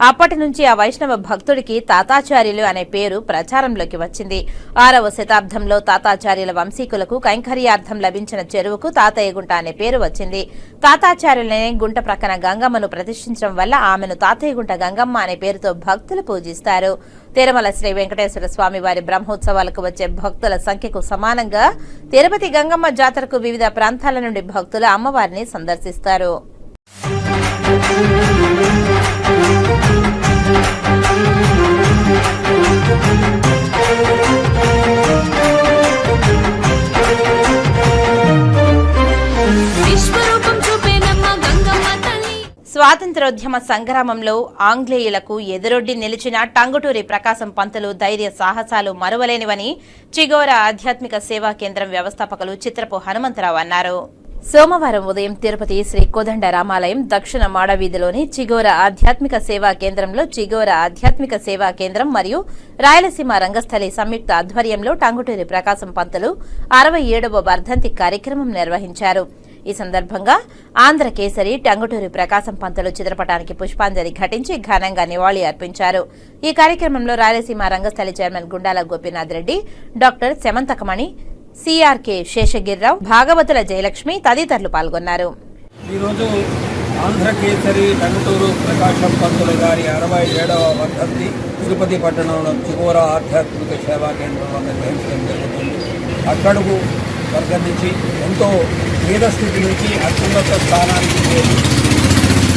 అప్పటి నుంచి ఆ వైష్ణవ భక్తుడికి తాతాచార్యులు అనే పేరు ప్రచారంలోకి వచ్చింది. 6వ శతాబ్దంలో తాతాచార్యుల వంశీకులకు కైంకర్యార్థం లభించిన చెరువుకు తాతయ్యగుంట అనే పేరు వచ్చింది. తాతాచార్యులనే గుంట ప్రక్కన గంగమ్మను ప్రతిష్ఠించడం వల్ల ఆమెను తాతయ్యగుంట గంగమ్మ అనే పేరుతో భక్తులు పూజిస్తారు. తిరుమల శ్రీ వెంకటేశ్వర స్వామి వారి బ్రహ్మోత్సవాలకు వచ్చే భక్తుల సంఖ్యకు సమానంగా తిరుపతి గంగమ్మ జాతరకు వివిధ ప్రాంతాల నుండి భక్తులు అమ్మవారిని సందర్శిస్తారు. స్వాతంత్ర్యోద్యమ సంగ్రామంలో ఆంగ్లేయులకు ఎదురొడ్డి నిలిచిన టంగుటూరి ప్రకాశం పంతులు ధైర్య సాహసాలు మరువలేనివని చిగోర ఆధ్యాత్మిక సేవా కేంద్రం వ్యవస్థాపకులు చిత్రపు హనుమంతరావు అన్నారు. సోమవారం ఉదయం తిరుపతి శ్రీ కోదండ రామాలయం దక్షిణ మాడవీధిలోని చిగోర ఆధ్యాత్మిక సేవా కేంద్రంలో చిగోర ఆధ్యాత్మిక సేవా కేంద్రం మరియు రాయలసీమ రంగస్థలి సంయుక్త ఆధ్వర్యంలో టంగుటూరి ప్రకాశం పంతులు 67వ వర్ధంతి కార్యక్రమం నిర్వహించారు. ఈ సందర్భంగా ఆంధ్రకేసరి టంగుటూరి ప్రకాశం పంతులు చిత్రపటానికి పుష్పాంజలి ఘటించి ఘనంగా నివాళి అర్పించారు. ఈ కార్యక్రమంలో Rayalaseema Rangasthali chairman Gundala Gopinath Reddy, doctor Semanthakamani, CRK Seshagirirao, Bhagavatula Jayalakshmi తదితరులు పాల్గొన్నారు. ఈరోజు ఆంధ్రకేసరి టంగుటూరు ప్రకాశం పంతులు గారి 67వ వర్ధంతి తిరుపతి పట్టణంలో చిగోర ఆధ్యాత్మిక సేవా కేంద్రంలో నిర్వహించడం జరుగుతుంది. అక్కడకు వర్గం నుంచి ఎంతో పేద స్థితి నుంచి అత్యున్నత స్థానానికి చేరి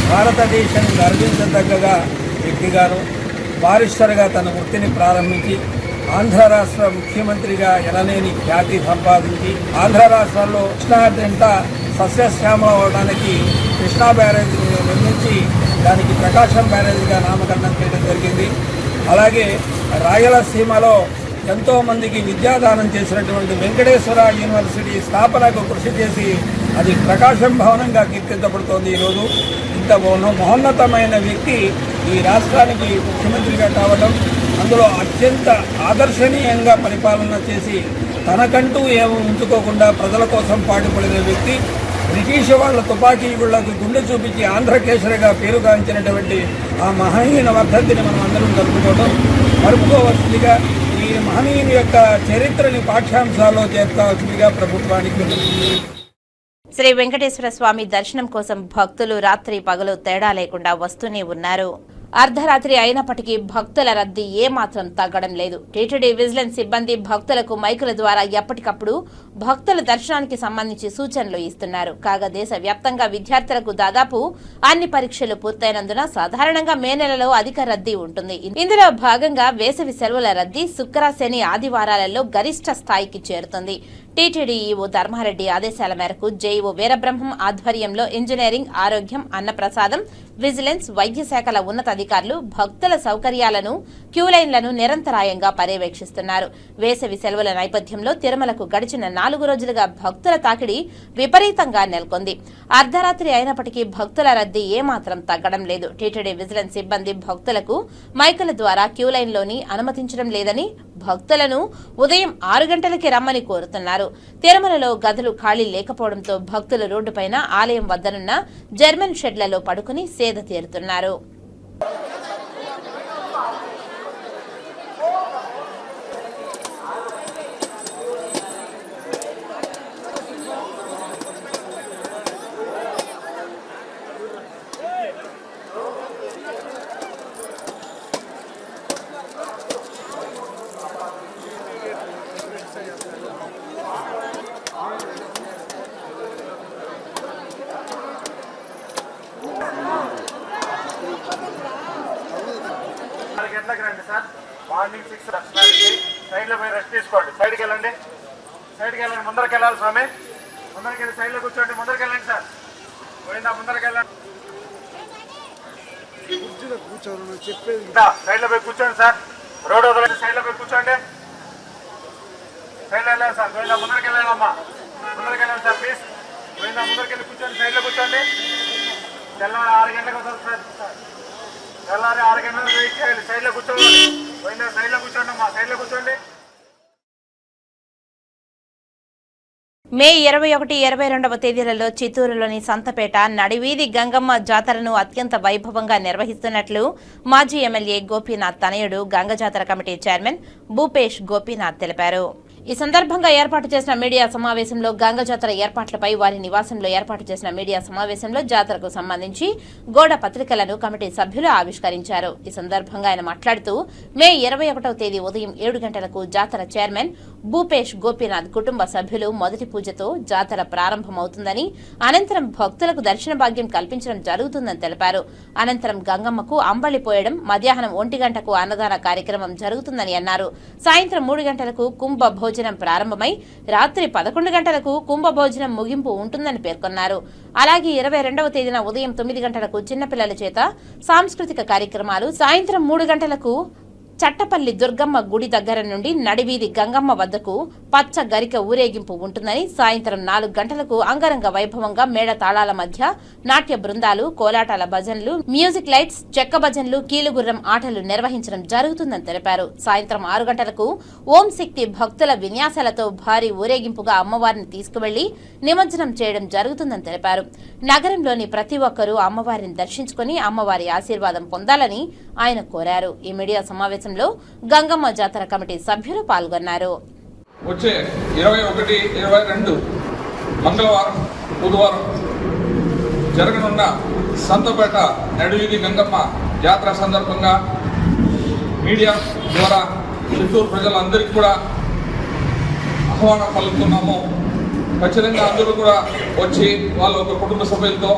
భారతదేశం గర్వించదగ్గగా వ్యక్తిగాను బారిస్టర్గా తన వృత్తిని ప్రారంభించి ఆంధ్ర రాష్ట్ర ముఖ్యమంత్రిగా ఎనలేని ఖ్యాతి సంపాదించి ఆంధ్ర రాష్ట్రంలో కృష్ణా డెల్టా సస్యశ్యామలం అవడానికి కృష్ణా బ్యారేజ్ నిర్మించి దానికి ప్రకాశం బ్యారేజ్గా నామకరణం చేయడం జరిగింది. అలాగే రాయలసీమలో ఎంతోమందికి విద్యాదానం చేసినటువంటి వెంకటేశ్వర యూనివర్సిటీ స్థాపనకు కృషి చేసి అది ప్రకాశం భవనంగా కీర్తించబడుతోంది. ఈరోజు ఇంత మహోన్నతమైన వ్యక్తి ఈ రాష్ట్రానికి ముఖ్యమంత్రిగా కావడం, అందులో అత్యంత ఆదర్శనీయంగా పరిపాలన చేసి తనకంటూ ఏమీ ఉంచుకోకుండా ప్రజల కోసం పాటుపడిన వ్యక్తి, బ్రిటిష్ వాళ్ళ తుపాకీ గుళ్లకు గుండె చూపించి ఆంధ్రకేసరిగా పేరుగాంచినటువంటి ఆ మహనీయుల వర్ధంతిని మనం అందరం జరుపుకోవడం మరుపుకోవలసిందిగా ఈ మహనీయుని యొక్క చరిత్రని పాఠ్యాంశాల్లో చేర్చవలసిందిగా ప్రభుత్వానికి. శ్రీ వెంకటేశ్వర స్వామి దర్శనం కోసం భక్తులు రాత్రి పగలు తేడా లేకుండా వస్తూనే ఉన్నారు. అర్ధరాత్రి అయినప్పటికీ భక్తుల రద్దీ ఏమాత్రం తగ్గడం లేదు. టీటీడీ విజిలెన్స్ సిబ్బంది భక్తులకు మైకుల ద్వారా ఎప్పటికప్పుడు భక్తుల దర్శనానికి సంబంధించి సూచనలు ఇస్తున్నారు. కాగా దేశ వ్యాప్తంగా విద్యార్థులకు దాదాపు అన్ని పరీక్షలు పూర్తయినందున సాధారణంగా మే నెలలో అధిక రద్దీ ఉంటుంది. ఇందులో భాగంగా వేసవి సెలవుల రద్దీ శుక్ర, శని, ఆదివారాలలో గరిష్ట స్థాయికి చేరుతుంది. టీటీడీ ఈవో ధర్మారెడ్డి ఆదేశాల మేరకు జేఈఓ వీరబ్రహ్మం ఆధ్వర్యంలో ఇంజనీరింగ్, ఆరోగ్యం, అన్నప్రసాదం, విజిలెన్స్, వైద్య శాఖల ఉన్నతాధికారులు భక్తుల సౌకర్యాలను, క్యూలైన్లను నిరంతరాయంగా పర్యవేక్షిస్తున్నారు. వేసవి సెలవుల నేపథ్యంలో తిరుమలకు గడిచిన 4 రోజులుగా భక్తుల తాకిడి విపరీతంగా నెలకొంది. అర్ధరాత్రి అయినప్పటికీ భక్తుల రద్దీ ఏమాత్రం తగ్గడం లేదు. టీటీడీ విజిలెన్స్ సిబ్బంది భక్తులకు మైకుల ద్వారా క్యూలైన్లోని అనుమతించడం లేదని, భక్తులను ఉదయం 6 గంటలకి రమ్మని కోరుతున్నారు. తిరుమలలో గదులు ఖాళీ లేకపోవడంతో భక్తులు రోడ్డుపైన ఆలయం వద్దనున్న జర్మన్ షెడ్లలో పడుకుని సేద తీరుతున్నారు. రండి సార్. మార్నింగ్ 6 దర్శనానికి సైడ్లో పోయి రెస్ట్ తీసుకోండి. సైడ్కి వెళ్ళండి, ముందరికి వెళ్ళాలి స్వామి. ముందరికి వెళ్ళి సైడ్లో కూర్చోండి. ముందరికి వెళ్ళండి సార్. పోయిందా? ముందరికి వెళ్ళండి. సైడ్లో పోయి కూర్చోండి సార్. రోడ్ వదలండి. సైడ్లో పోయి కూర్చోండి. సైడ్లో వెళ్ళాలి సార్. పోయిందా? ముందరికి వెళ్ళండి అమ్మా. ముందరికి వెళ్ళండి సార్ ప్లీజ్. పోయిందా? ముందరికి వెళ్ళి కూర్చోండి. సైడ్లో కూర్చోండి. తెల్లవారు 6 గంటలకు వస్తుంది సార్. తెల్లారి 6 గంటలకు వెయిట్ చేయాలి. సైడ్లో కూర్చోండి. పోయిందా? సైడ్లో కూర్చోండి అమ్మా. సైడ్లో కూర్చోండి. మే 21, 22వ తేదీలలో చిత్తూరులోని సంతపేట నడివీధి గంగమ్మ జాతరను అత్యంత వైభవంగా నిర్వహిస్తున్నట్లు మాజీ ఎమ్మెల్యే గోపీనాథ్ తనయుడు గంగ జాతర కమిటీ చైర్మన్ భూపేష్ గోపీనాథ్ తెలిపారు. ఈ సందర్భంగా ఏర్పాటు చేసిన మీడియా సమావేశంలో గంగ జాతర ఏర్పాట్లపై వారి నివాసంలో ఏర్పాటు చేసిన మీడియా సమావేశంలో జాతరకు సంబంధించి గోడ పత్రికలను కమిటీ సభ్యులు ఆవిష్కరించారు. ఈ సందర్భంగా ఆయన మాట్లాడుతూ మే 21వ తేదీ ఉదయం 7 గంటలకు జాతర చైర్మన్ భూపేష్ గోపీనాథ్ కుటుంబ సభ్యులు మొదటి పూజతో జాతర ప్రారంభమవుతుందని, అనంతరం భక్తులకు దర్శన భాగ్యం కల్పించడం జరుగుతుందని తెలిపారు. అనంతరం గంగమ్మకు అంబలి పోయడం, మధ్యాహ్నం 1 గంటకు అన్నదాన కార్యక్రమం జరుగుతుందని అన్నారు. సాయంత్రం 3 గంటలకు కుంభ భోజనం ప్రారంభమై రాత్రి 11 గంటలకు కుంభ భోజనం ముగింపు ఉంటుందని పేర్కొన్నారు. అలాగే 22వ తేదీన ఉదయం 9 గంటలకు చిన్నపిల్లల చేత సాంస్కృతిక కార్యక్రమాలు, సాయంత్రం 3 గంటలకు చట్టపల్లి దుర్గమ్మ గుడి దగ్గర నుండి నడివీధి గంగమ్మ వద్దకు పచ్చ గరిక ఊరేగింపు ఉంటుందని, సాయంత్రం 4 గంటలకు అంగరంగ వైభవంగా మేళ తాళాల మధ్య నాట్య బృందాలు, కోలాటాల భజనలు, మ్యూజిక్ లైట్స్, చెక్క భజనలు, కీలుగుర్రం ఆటలు నిర్వహించడం జరుగుతుందని తెలిపారు. సాయంత్రం 6 గంటలకు ఓం శక్తి భక్తుల విన్యాసాలతో భారీ ఊరేగింపుగా అమ్మవారిని తీసుకువెళ్లి నిమజ్జనం చేయడం జరుగుతుందని తెలిపారు. నగరంలోని ప్రతి ఒక్కరూ అమ్మవారిని దర్శించుకుని అమ్మవారి ఆశీర్వాదం పొందాలని ఆయన కోరారు. ఈ మీడియా సమావేశంలో గంగమ్మ జాతర కమిటీ సభ్యులు పాల్గొన్నారు. వచ్చే 21, 22 మంగళవారం, బుధవారం జరగనున్న సంతపేట నడివీధి గంగమ్మ జాతర సందర్భంగా మీడియా ద్వారా చిత్తూరు ప్రజలందరికీ కూడా ఆహ్వానం పలుకుతున్నాము. ఖచ్చితంగా అందరూ కూడా వచ్చి వాళ్ళ ఒక కుటుంబ సభ్యులతో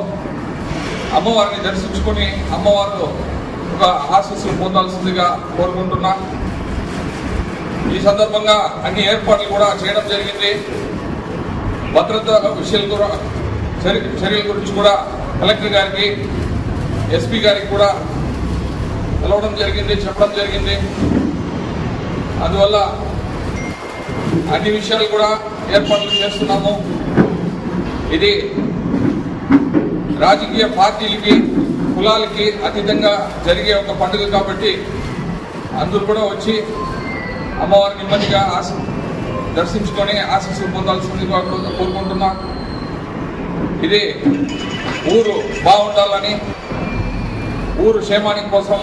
అమ్మవారిని దర్శించుకొని అమ్మవారు ఒక ఆశీస్సులు పొందాల్సిందిగా కోరుకుంటున్నా. ఈ సందర్భంగా అన్ని ఏర్పాట్లు కూడా చేయడం జరిగింది. భద్రతా విషయాల కూడా చర్యల గురించి కూడా కలెక్టర్ గారికి, ఎస్పీ గారికి కూడా తెలవడం జరిగింది, చెప్పడం జరిగింది. అందువల్ల అన్ని విషయాలు కూడా ఏర్పాట్లు చేస్తున్నాము. ఇది రాజకీయ పార్టీలకి, కులాలకి అతీతంగా జరిగే ఒక పండుగ కాబట్టి అందరూ కూడా వచ్చి అమ్మవారిని నెమ్మదిగా దర్శించుకొని ఆశీస్సులు పొందాల్సిందిగా కోరుకుంటున్నా. ఇది ఊరు బాగుండాలని, ఊరు క్షేమానికి కోసం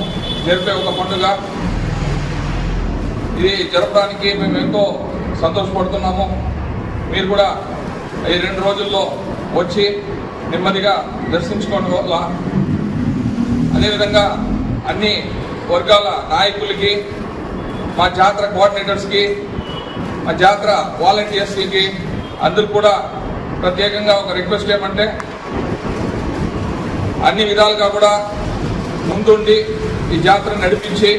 జరిపే ఒక పండుగ. ఇది జరపడానికి మేము ఎంతో సంతోషపడుతున్నాము. మీరు కూడా ఈ 2 రోజుల్లో వచ్చి నెమ్మదిగా దర్శించుకోవడం వల్ల, అదేవిధంగా అన్ని వర్గాల నాయకులకి, మా జాతర కోఆర్డినేటర్స్కి, మా జాతర వాలంటీర్స్కి అందరూ కూడా ప్రత్యేకంగా ఒక రిక్వెస్ట్ ఏమంటే అన్ని విధాలుగా కూడా ముందుండి ఈ జాతర నడిపించి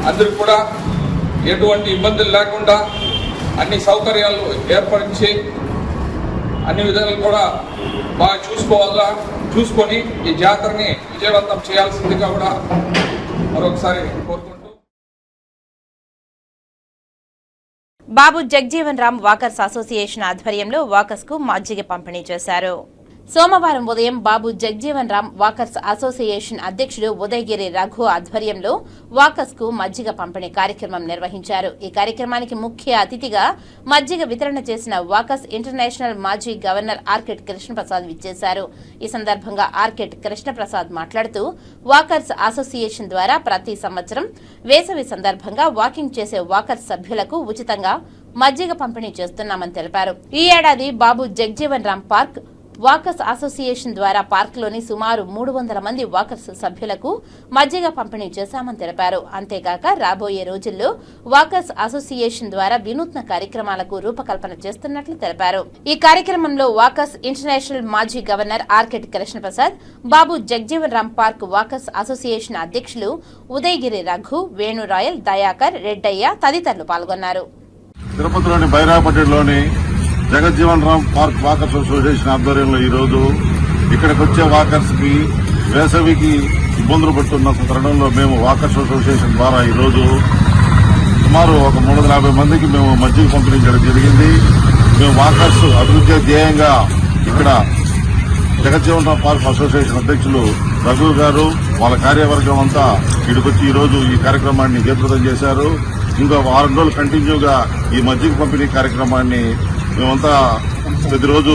అందరికి కూడా ఎటువంటి ఇబ్బందులు లేకుండా అన్ని సౌకర్యాలు ఏర్పరిచి అన్ని విధాలు కూడా బాగా చూసుకోవాలా. చూసుకొని ఈ జాతరని విజయవంతం చేయాల్సిందిగా కూడా మరొకసారి కోరుకుంటూ బాబు జగ్జీవన్ రామ్ వాకర్స్ అసోసియేషన్ ఆధ్వర్యంలో వాకర్స్ కు మజ్జిగ పంపిణీ చేశారు. సోమవారం ఉదయం బాబు జగ్జీవన్ రామ్ వాకర్స్ అసోసియేషన్ అధ్యక్షుడు ఉదయగిరి రఘు ఆధ్వర్యంలో వాకర్స్ కు మజ్జిగ పంపిణీ కార్యక్రమం నిర్వహించారు. ఈ కార్యక్రమానికి ముఖ్య అతిథిగా మజ్జిగ వితరణ చేసిన వాకర్స్ ఇంటర్నేషనల్ మాజీ గవర్నర్ ఆర్కెట్ కృష్ణప్రసాద్ విచ్చేశారు. ఈ సందర్భంగా ఆర్కెట్ కృష్ణప్రసాద్ మాట్లాడుతూ వాకర్స్ అసోసియేషన్ ద్వారా ప్రతి సంవత్సరం వేసవి సందర్భంగా వాకింగ్ చేసే వాకర్స్ సభ్యులకు ఉచితంగా మజ్జిగ పంపిణీ చేస్తున్నామని తెలిపారు. ఈ ఏడాది Babu Jagjivan Ram park walkers association ద్వారా పార్కులోని సుమారు 300 మంది వాకర్స్ సభ్యులకు మజ్జిగ పంపిణీ చేశామని తెలిపారు. అంతేకాక రాబోయే రోజుల్లో వాకర్స్ అసోసియేషన్ ద్వారా వినూత్న కార్యక్రమాలకు రూపకల్పన చేస్తున్నట్లు తెలిపారు. ఈ కార్యక్రమంలో వాకర్స్ ఇంటర్నేషనల్ మాజీ గవర్నర్ ఆర్కెట్ Krishnaprasad, Babu Jagjivan Ram park walkers association అధ్యక్షులు ఉదయగిరి రఘు, వేణురాయల్, దయాకర్, రెడ్డయ్య తదితరులు పాల్గొన్నారు. తిరుపతిలోని బైరాపట్టిలోని Jagajjivan Ram park walkers association ఆధ్వర్యంలో ఈరోజు ఇక్కడికి వచ్చే వాకర్స్ కి వేసవికి ఇబ్బందులు పడుతున్న తరుణంలో మేము వాకర్స్ అసోసియేషన్ ద్వారా ఈరోజు సుమారు ఒక 350 మందికి మేము మజ్జిగ పంపిణీ చేయడం జరిగింది. మేము వాకర్స్ అభివృద్ధి ధ్యేయంగా ఇక్కడ జగజ్జీవన్ రామ్ పార్క్ అసోసియేషన్ అధ్యక్షులు రఘు గారు వాళ్ళ కార్యవర్గం అంతా ఇక్కడికొచ్చి ఈరోజు ఈ కార్యక్రమాన్ని జయప్రదం చేశారు. ఇంకా 6 రోజులు కంటిన్యూగా ఈ మజ్జిగ పంపిణీ కార్యక్రమాన్ని మేమంతా ప్రతిరోజు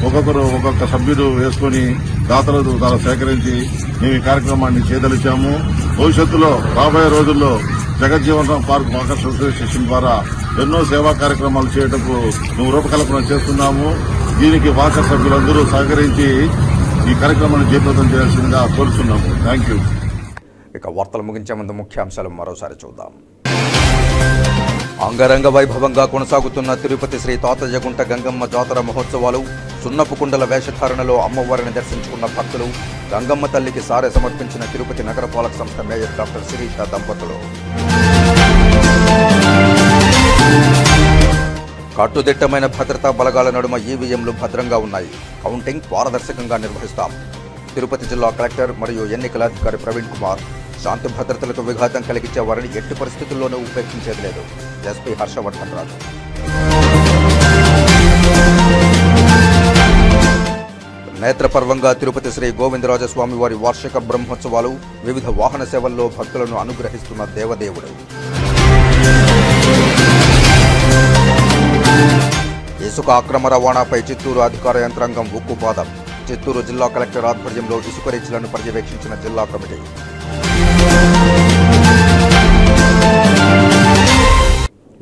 ఒక్కొక్క సభ్యుడు వేసుకుని దాతలు సేకరించి మేము ఈ కార్యక్రమాన్ని చేయదలిచాము. భవిష్యత్తులో రాబోయే రోజుల్లో Jagjivan Ram park walkers association ద్వారా ఎన్నో సేవా కార్యక్రమాలు చేయటకు మేము రూపకల్పన చేస్తున్నాము. దీనికి వాకర్ సభ్యులందరూ సహకరించి ఈ కార్యక్రమాన్ని జయప్రదం చేయాల్సిందిగా కోరుతున్నాము. Thank you. ఇక వార్తలు ముగించే ముందు ముఖ్యాంశాలు మరోసారి చూద్దాం. అంగరంగ వైభవంగా కొనసాగుతున్న తిరుపతి శ్రీ తాతయ్యగుంట గంగమ్మ జాతర మహోత్సవాలు. సున్నపు కుండల వేషధారణలో అమ్మవారిని దర్శించుకున్న భక్తులు. గంగమ్మ తల్లికి సారె సమర్పించిన తిరుపతి నగరపాలక సంస్థ మేయర్ డాక్టర్ శిరీష దంపతులు. కట్టుదిట్టమైన భద్రతా బలగాల నడుమ ఈవీఎంలు భద్రంగా ఉన్నాయి. కౌంటింగ్ పారదర్శకంగా నిర్వహిస్తాం. తిరుపతి జిల్లా కలెక్టర్ మరియు ఎన్నికల అధికారి ప్రవీణ్ కుమార్. శాంతి భద్రతలకు విఘాతం కలిగించే వారిని ఎట్టి పరిస్థితుల్లోనూ ఉపేక్షించేది లేదు. ఎస్పీ హర్షవర్ధన్ రాజు. నేత్రపర్వంగా తిరుపతి శ్రీ గోవిందరాజస్వామి వారి వార్షిక బ్రహ్మోత్సవాలు. వివిధ వాహన సేవల్లో భక్తులను అనుగ్రహిస్తున్న దేవదేవుడు. ఇసుక అక్రమ రవాణాపై చిత్తూరు అధికార యంత్రాంగం ఉక్కుపాదం. చిత్తూరు జిల్లా కలెక్టర్ ఆధ్వర్యంలో ఇసుక రీచ్లను పర్యవేక్షించిన జిల్లా కమిటీ.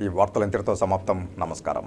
ఈ వార్తలు ఇంతటితో సమాప్తం. నమస్కారం.